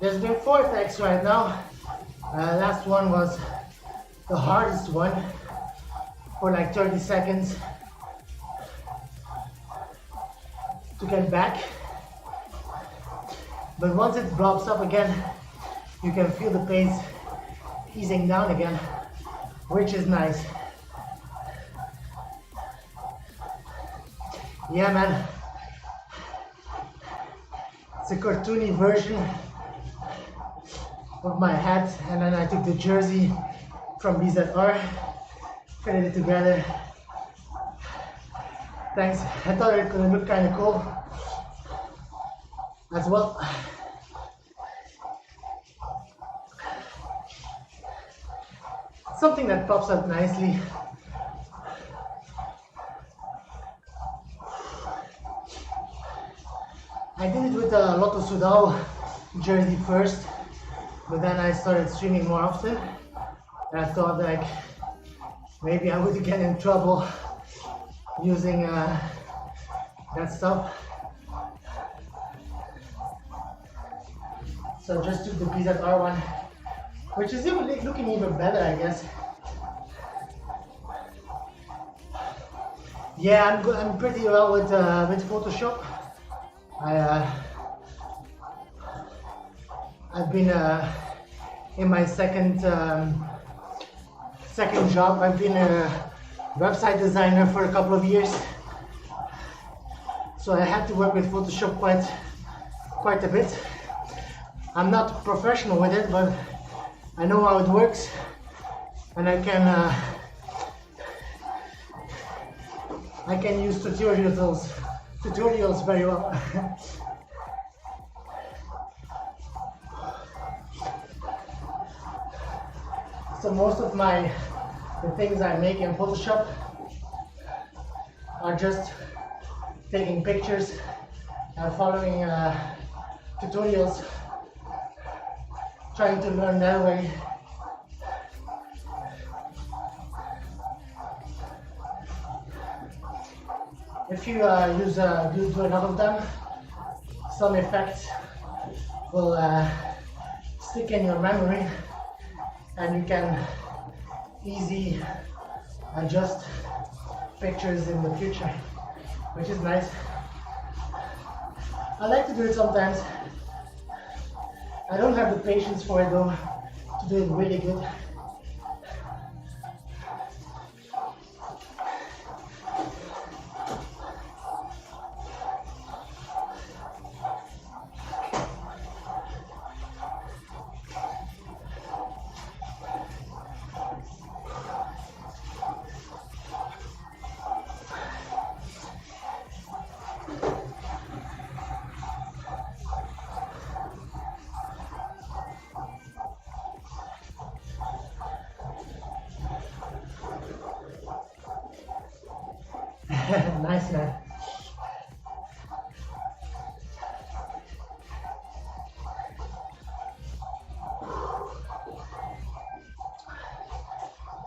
There's been 4 attacks right now. Last one was the hardest one for like 30 seconds to get back. But once it drops up again, you can feel the pace easing down again, which is nice. Yeah, man. It's a cartoony version of my hat, and then I took the jersey from BZR, fitted it together. Thanks. I thought it could look kind of cool as well. Something that pops up nicely. I did it with a Lotto Sudal jersey first, but then I started streaming more often, and I thought like maybe I would get in trouble using that stuff. So I just took the BZR one, which is even looking even better, I guess. Yeah, I'm pretty well with Photoshop. I've been in my second job. I've been a website designer for a couple of years, so I had to work with Photoshop quite a bit. I'm not professional with it, but I know how it works, and I can use tutorials very well. So most of the things I make in Photoshop are just taking pictures and following tutorials, trying to learn that way. If you do enough of them, some effects will stick in your memory, and you can easily adjust pictures in the future, which is nice. I like to do it sometimes. I don't have the patience for it though, to do it really good. Nice, man.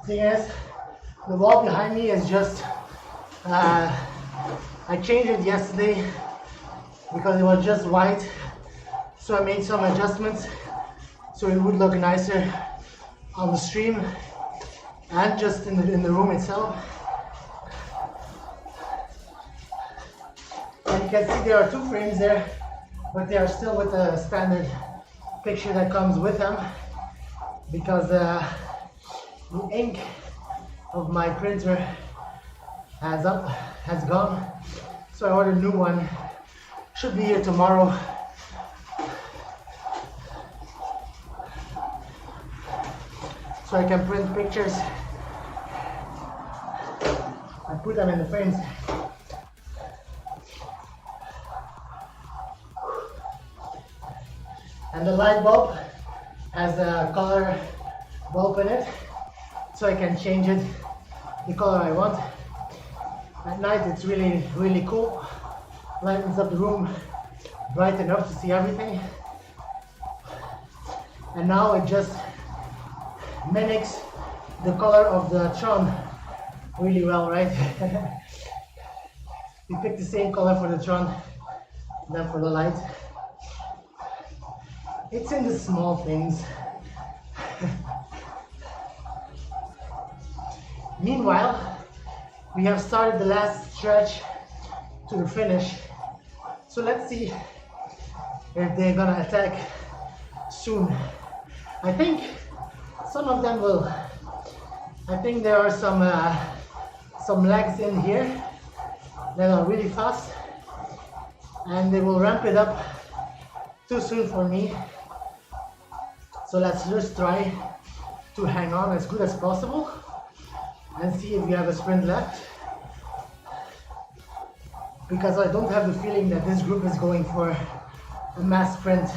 Thing is, the wall behind me is just, I changed it yesterday because it was just white, so I made some adjustments so it would look nicer on the stream and just in the room itself. And you can see there are 2 frames there, but they are still with the standard picture that comes with them, because the ink of my printer has gone, so I ordered a new one. Should be here tomorrow. So I can print pictures and put them in the frames. And the light bulb has a color bulb in it, so I can change it the color I want. At night it's really, really cool. Lightens up the room bright enough to see everything. And now it just mimics the color of the Tron really well, right? We picked the same color for the Tron than for the light. It's in the small things. Meanwhile, we have started the last stretch to the finish. So let's see if they're gonna attack soon. I think some of them will. I think there are some legs in here that are really fast, and they will ramp it up too soon for me. So let's just try to hang on as good as possible and see if we have a sprint left, because I don't have the feeling that this group is going for a mass sprint.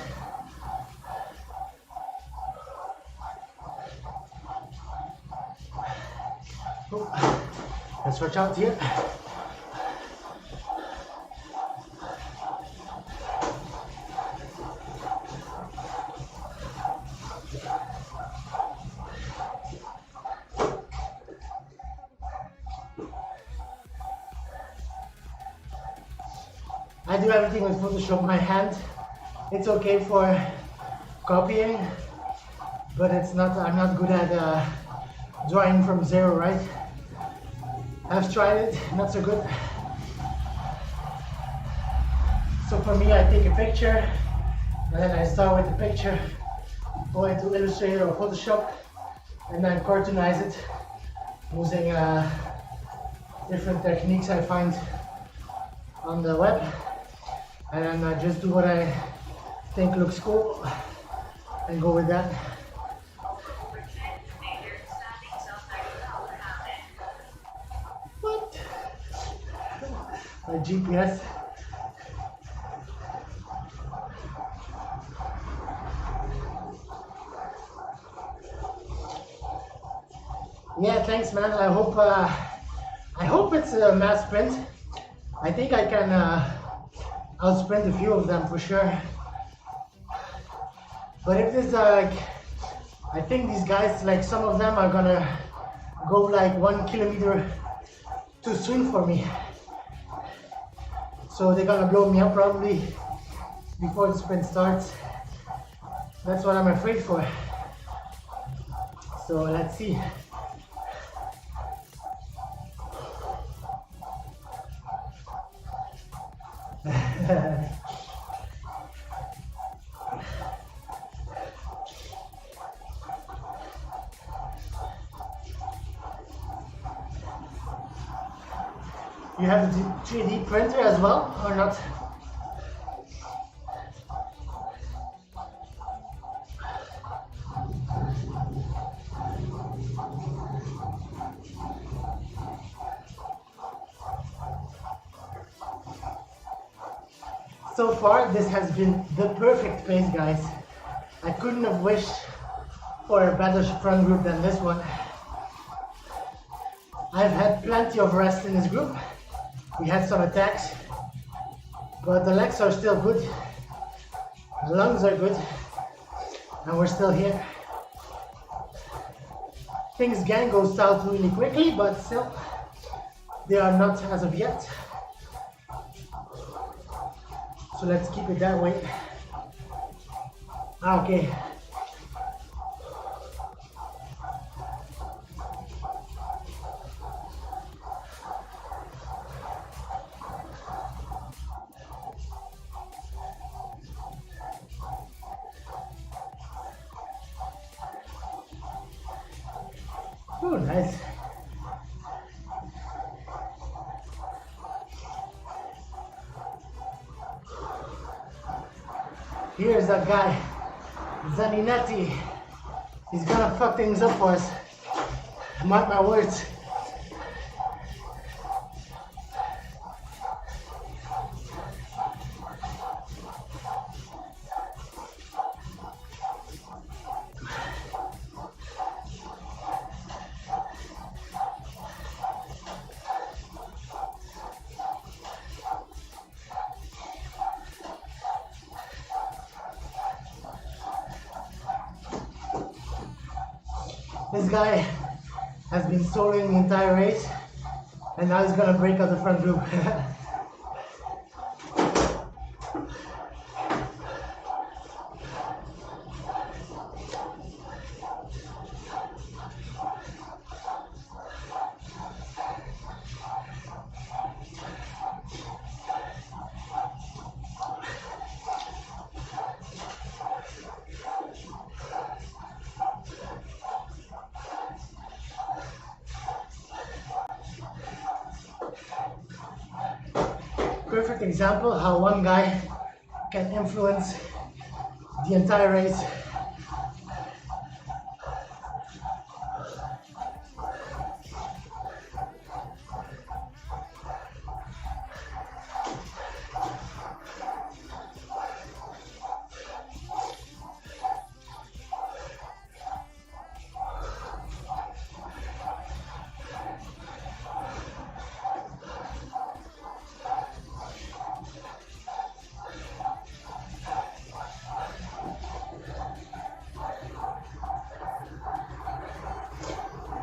Oh, let's watch out here. I do everything with Photoshop. My hand, it's okay for copying, but it's not. I'm not good at drawing from zero, right? I've tried it, not so good. So for me, I take a picture, and then I start with the picture, go into Illustrator or Photoshop, and then cartoonize it using different techniques I find on the web. And then I just do what I think looks cool and go with that. What? My GPS. Yeah, thanks, man. I hope it's a mass sprint. I think I can outsprint a few of them for sure. But if there's I think these guys, like some of them are gonna go like 1 kilometer too soon for me. So they're gonna blow me up probably before the sprint starts. That's what I'm afraid for. So let's see. You have the 3D printer as well, or not? So far, this has been the perfect pace, guys. I couldn't have wished for a better front group than this one. I've had plenty of rest in this group. We had some attacks, but the legs are still good, the lungs are good, and we're still here. Things can go south really quickly, but still, they are not as of yet. So let's keep it that way. Okay. Oh, nice. Here's that guy, Zaninetti. He's gonna fuck things up for us. Mark my words. This guy has been soloing the entire race, and now he's gonna break out the front group. Perfect example how one guy can influence the entire race.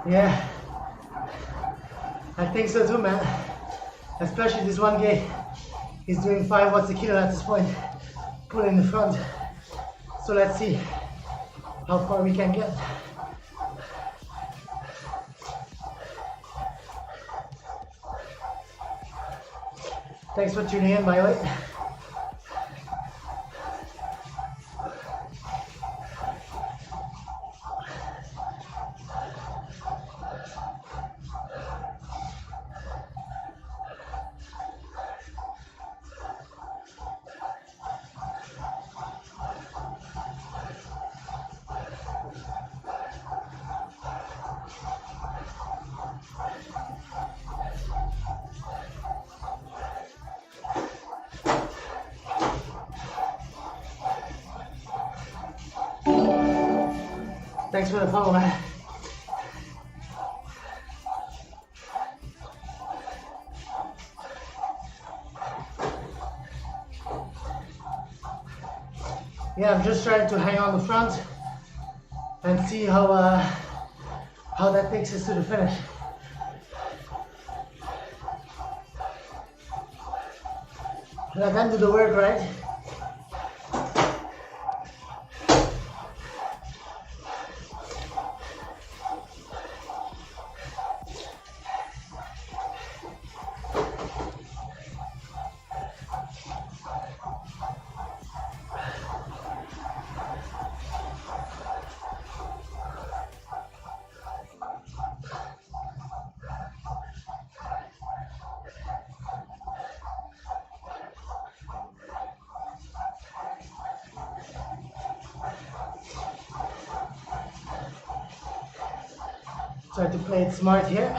Yeah, I think so too, man. Especially this one guy. He's doing 5 watts a kilo at this point, pulling the front. So let's see how far we can get. Thanks for tuning in, by the way. Thanks for the follow, man. Yeah, Yeah, I'm just trying to hang on the front and see how that takes us to the finish. Let them do the work, right? Try to play it smart here.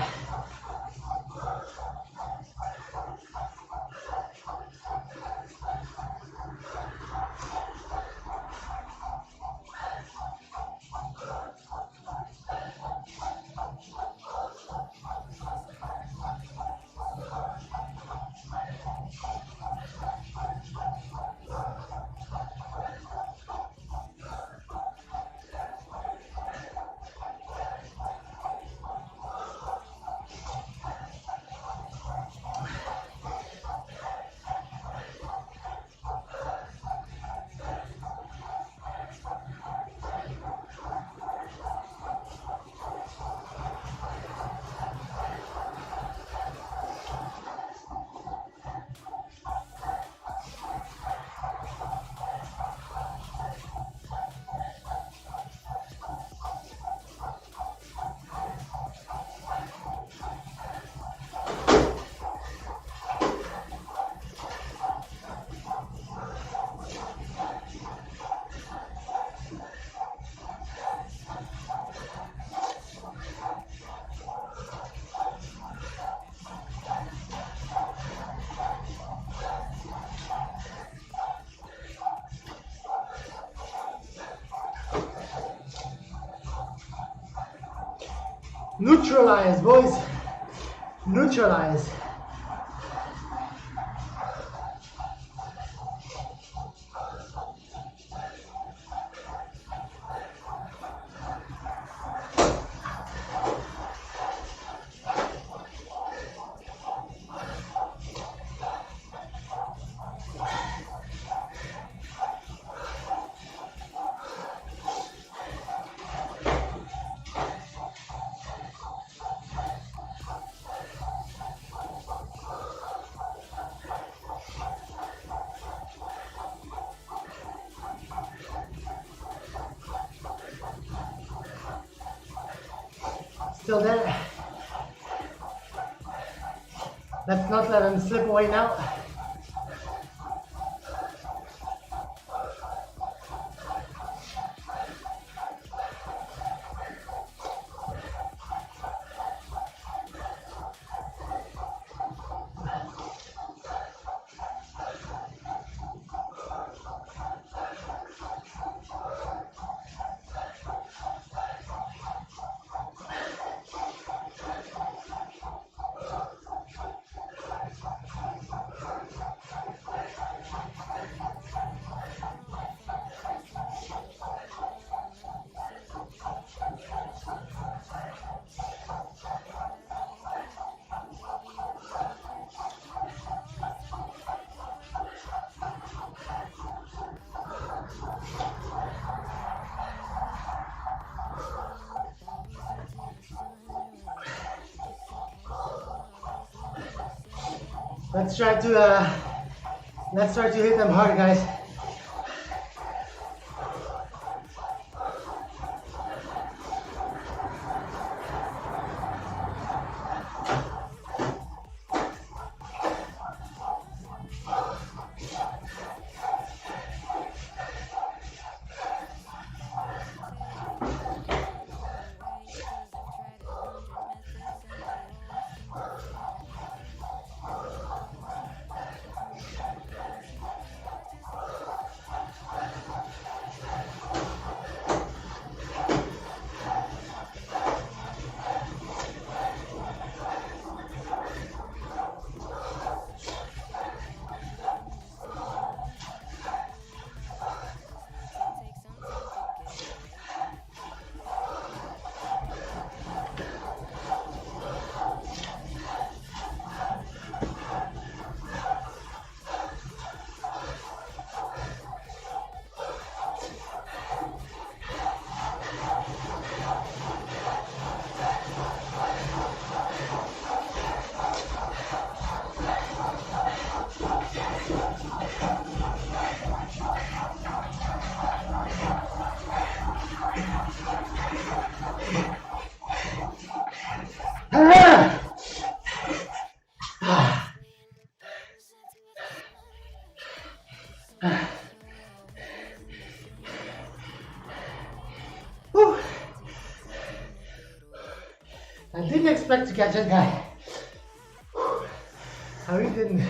Neutralize, boys. Neutralize. Still there. Let's not let him slip away now. Let's try to hit them hard, guys. Whew. I didn't expect to catch that guy. I really didn't.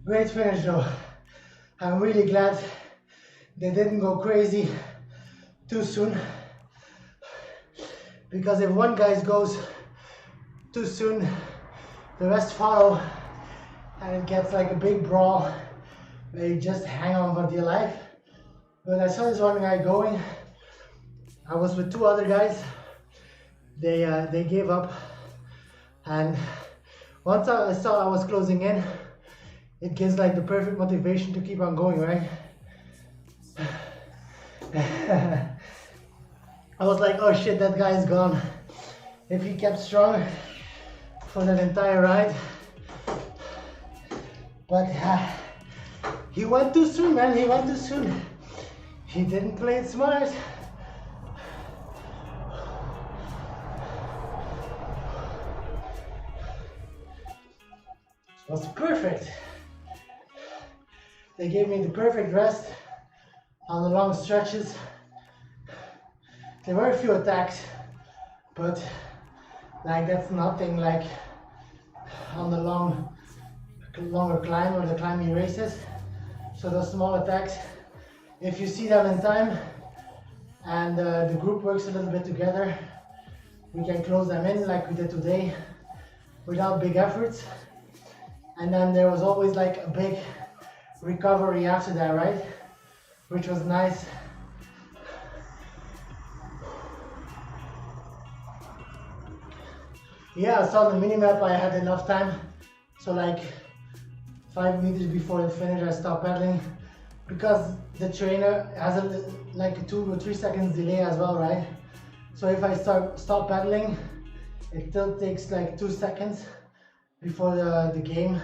Great finish though. I'm really glad they didn't go crazy too soon, because if one guy goes too soon, the rest follow and it gets like a big brawl where you just hang on for dear life. When I saw this one guy going, I was with two other guys. They gave up, and once I saw I was closing in, it gives like the perfect motivation to keep on going, right? I was like, oh shit, that guy is gone. If he kept strong for that entire ride. But he went too soon, man, he went too soon. He didn't play it smart. It was perfect. They gave me the perfect rest on the long stretches. There were a few attacks, but like that's nothing like on the longer climb or the climbing races. So those small attacks, if you see them in time and the group works a little bit together, we can close them in like we did today without big efforts. And then there was always like a big recovery after that, right? Which was nice. Yeah, I saw the mini-map, I had enough time. So like 5 meters before the finish I stopped pedaling, because the trainer has like a 2 or 3 seconds delay as well, right? So if I stop pedaling, it still takes like 2 seconds before the game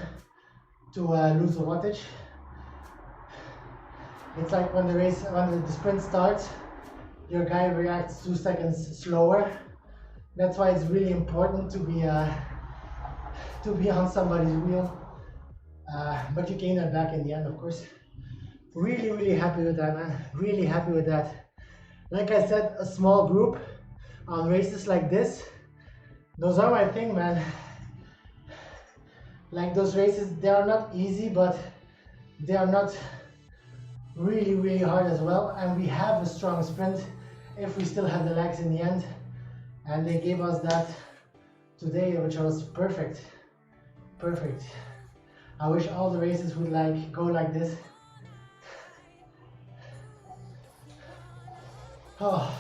to lose the wattage. It's like when the sprint starts, your guy reacts 2 seconds slower. That's why it's really important to be on somebody's wheel. But you gain that back in the end, of course. Really, really happy with that, man. Really happy with that. Like I said, a small group on races like this, those are my thing, man. Like those races, they are not easy, but they are not really, really hard as well. And we have a strong sprint if we still have the legs in the end. And they gave us that today, which was perfect. Perfect. I wish all the races would like go like this. Oh,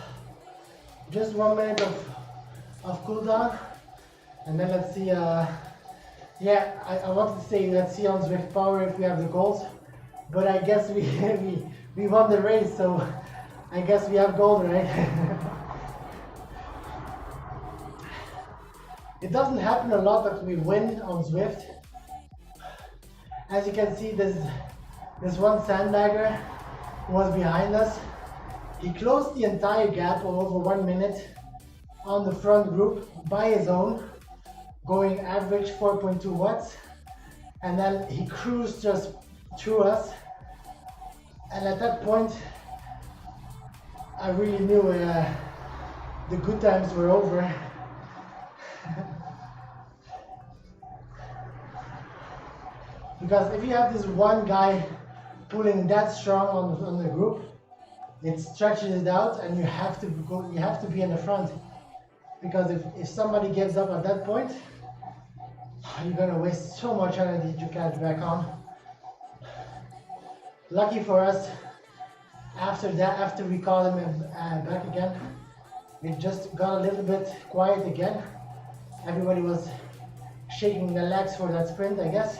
just 1 minute of cool down, and then let's see. Yeah, I wanted to say let's see on Zwift Power if we have the gold, but I guess we won the race, so I guess we have gold, right? It doesn't happen a lot that we win on Zwift. As you can see, this one sandbagger was behind us. He closed the entire gap of over 1 minute on the front group by his own, going average 4.2 watts. And then he cruised just through us. And at that point, I really knew the good times were over. Because if you have this one guy pulling that strong on the group, it stretches it out, and you have to be in the front. Because if somebody gives up at that point, you're gonna waste so much energy to catch back on. Lucky for us, after that, after we called him back again, it just got a little bit quiet again. Everybody was shaking their legs for that sprint, I guess.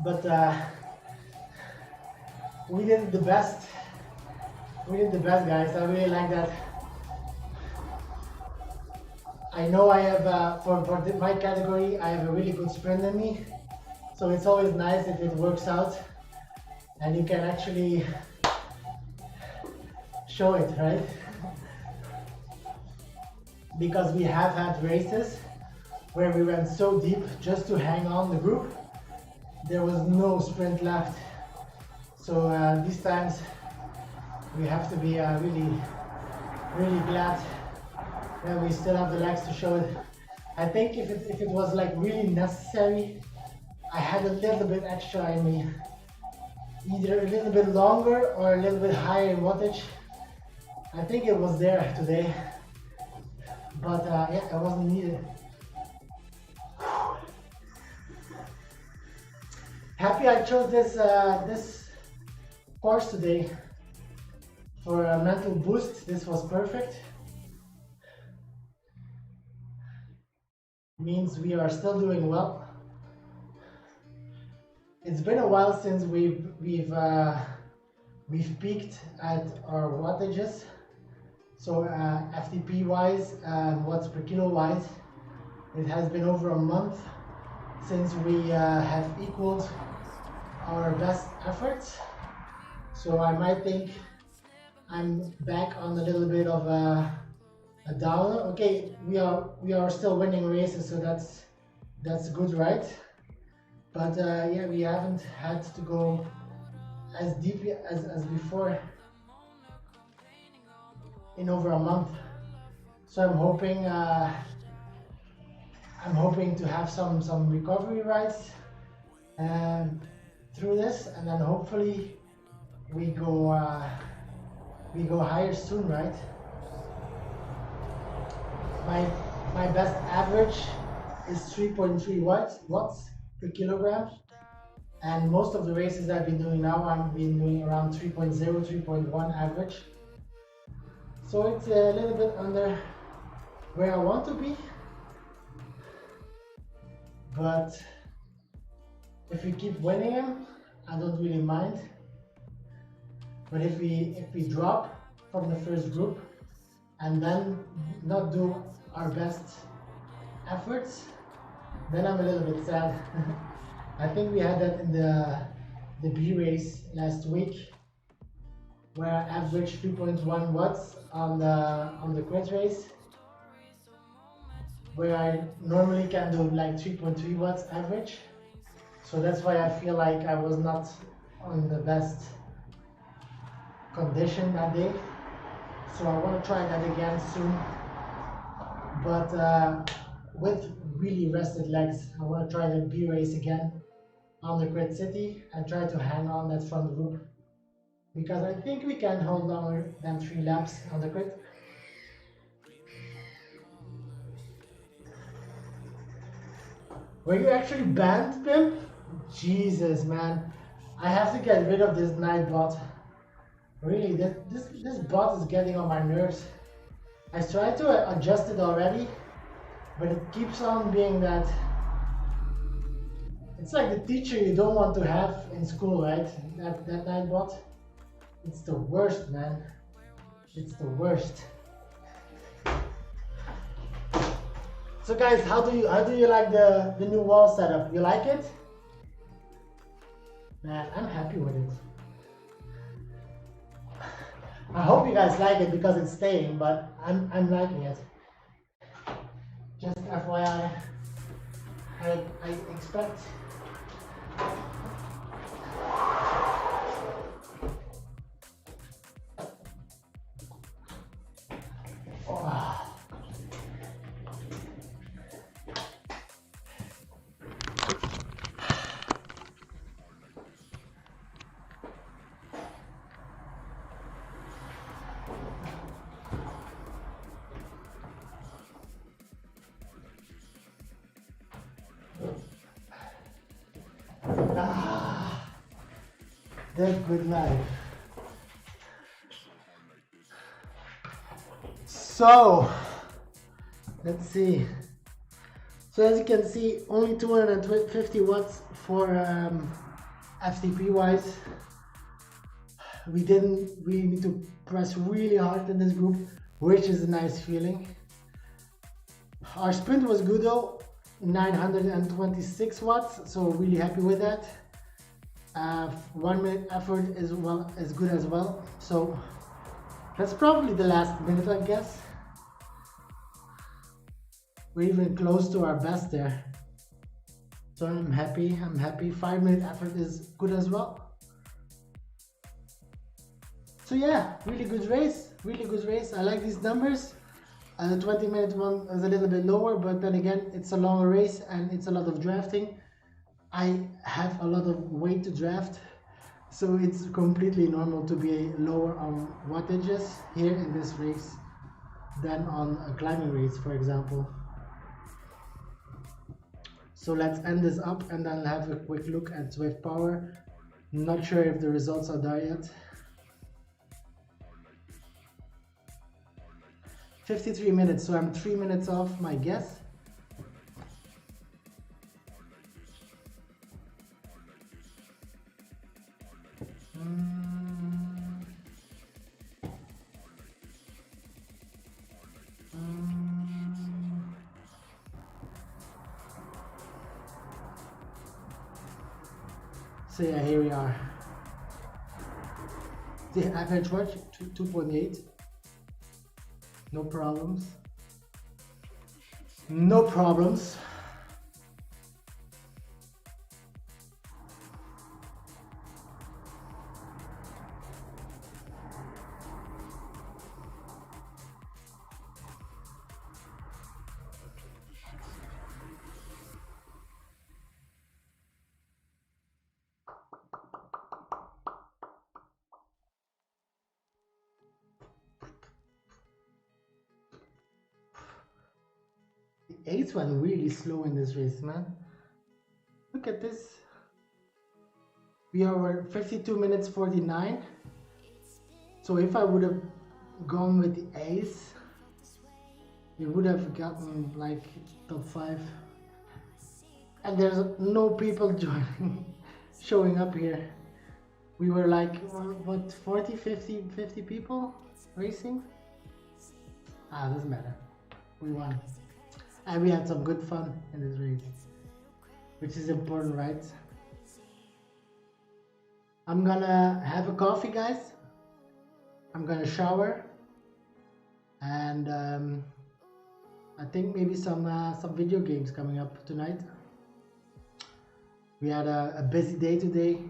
But we did the best. We did the best, guys. I really like that. I know I have, my category, I have a really good sprint in me. So it's always nice if it works out and you can actually show it, right? Because we have had races where we went so deep just to hang on the group. There was no sprint left. So these times we have to be really glad that we still have the legs to show it. I think if it was like really necessary, I had a little bit extra in me. Either a little bit longer or a little bit higher in wattage. I think it was there today. But yeah, it wasn't needed. Happy I chose this course today for a mental boost. This was perfect. Means we are still doing well. It's been a while since we've peaked at our wattages. So FTP wise and watts per kilo wise, it has been over a month since we have equaled our best efforts. So I might think I'm back on a little bit of a downer. Okay, we are still winning races, so that's good, right? But yeah, we haven't had to go as deeply as before in over a month. So I'm hoping to have some recovery rides through this, and then hopefully we go higher soon, right? My best average is 3.3 watts per kilogram, and most of the races I've been doing now, I've been doing around 3.0, 3.1 average. So it's a little bit under where I want to be, but if we keep winning them, I don't really mind. But if we drop from the first group and then not do our best efforts, then I'm a little bit sad. I think we had that in the B race last week, where I averaged 2.1 watts on the crit race, where I normally can do like 3.3 watts average. So that's why I feel like I was not on the best condition that day. So I want to try that again soon. But with really rested legs, I want to try the B race again on the Crit City and try to hang on that front group, because I think we can hold longer than 3 laps on the crit. Were you actually banned, Pimp? Jesus, man. I have to get rid of this night bot. Really, this bot is getting on my nerves. I tried to adjust it already, but it keeps on being that. It's like the teacher you don't want to have in school, right? That night bot. It's the worst, man. It's the worst. So guys, how do you like the new wall setup? You like it? Man, I'm happy with it. I hope you guys like it because it's staying, but I'm liking it. Just FYI, I expect. The good life. So let's see. So as you can see, only 250 watts for FTP wise. We need to press really hard in this group, which is a nice feeling. Our sprint was good though, 926 watts, so really happy with that. 1 minute effort is good as well. So that's probably the last minute, I guess. We're even close to our best there. So I'm happy. 5 minute effort is good as well. So yeah, really good race. I like these numbers. The 20-minute one is a little bit lower, but then again, it's a longer race and it's a lot of drafting. I have a lot of weight to draft, so it's completely normal to be lower on wattages here in this race than on a climbing race, for example. So let's end this up and then have a quick look at Zwift Power. Not sure if the results are there yet. 53 minutes, so I'm 3 minutes off my guess. So yeah, here we are. The average watch 2.8. No problems. No problems. The eighth one really slow in this race, man. Look at this. We are 52 minutes 49. So if I would have gone with the ace, we would have gotten like top 5. And there's no people joining, showing up here. We were like, what, 40, 50 people racing? Doesn't matter. We won. And we had some good fun in this race, which is important, right? I'm gonna have a coffee, guys. I'm gonna shower. And I think maybe some video games coming up tonight. We had a busy day today.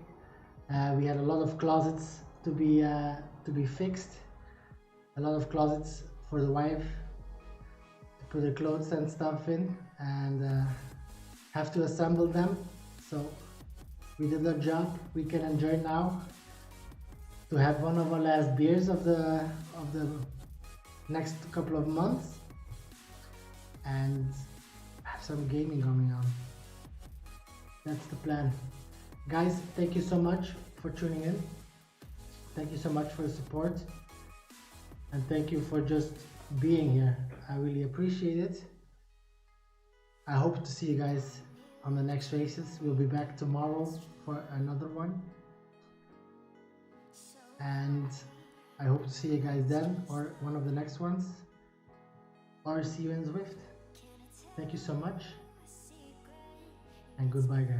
We had a lot of closets to be fixed. A lot of closets for the wife to put her clothes and stuff in, and have to assemble them. So we did our job. We can enjoy now to have one of our last beers of the next couple of months and have some gaming going on. That's the plan. Guys, thank you so much for tuning in. Thank you so much for the support. And thank you for just being here. I really appreciate it. I hope to see you guys on the next races. We'll be back tomorrow for another one. And I hope to see you guys then, or one of the next ones. Or see you in Zwift. Thank you so much. And goodbye, guys.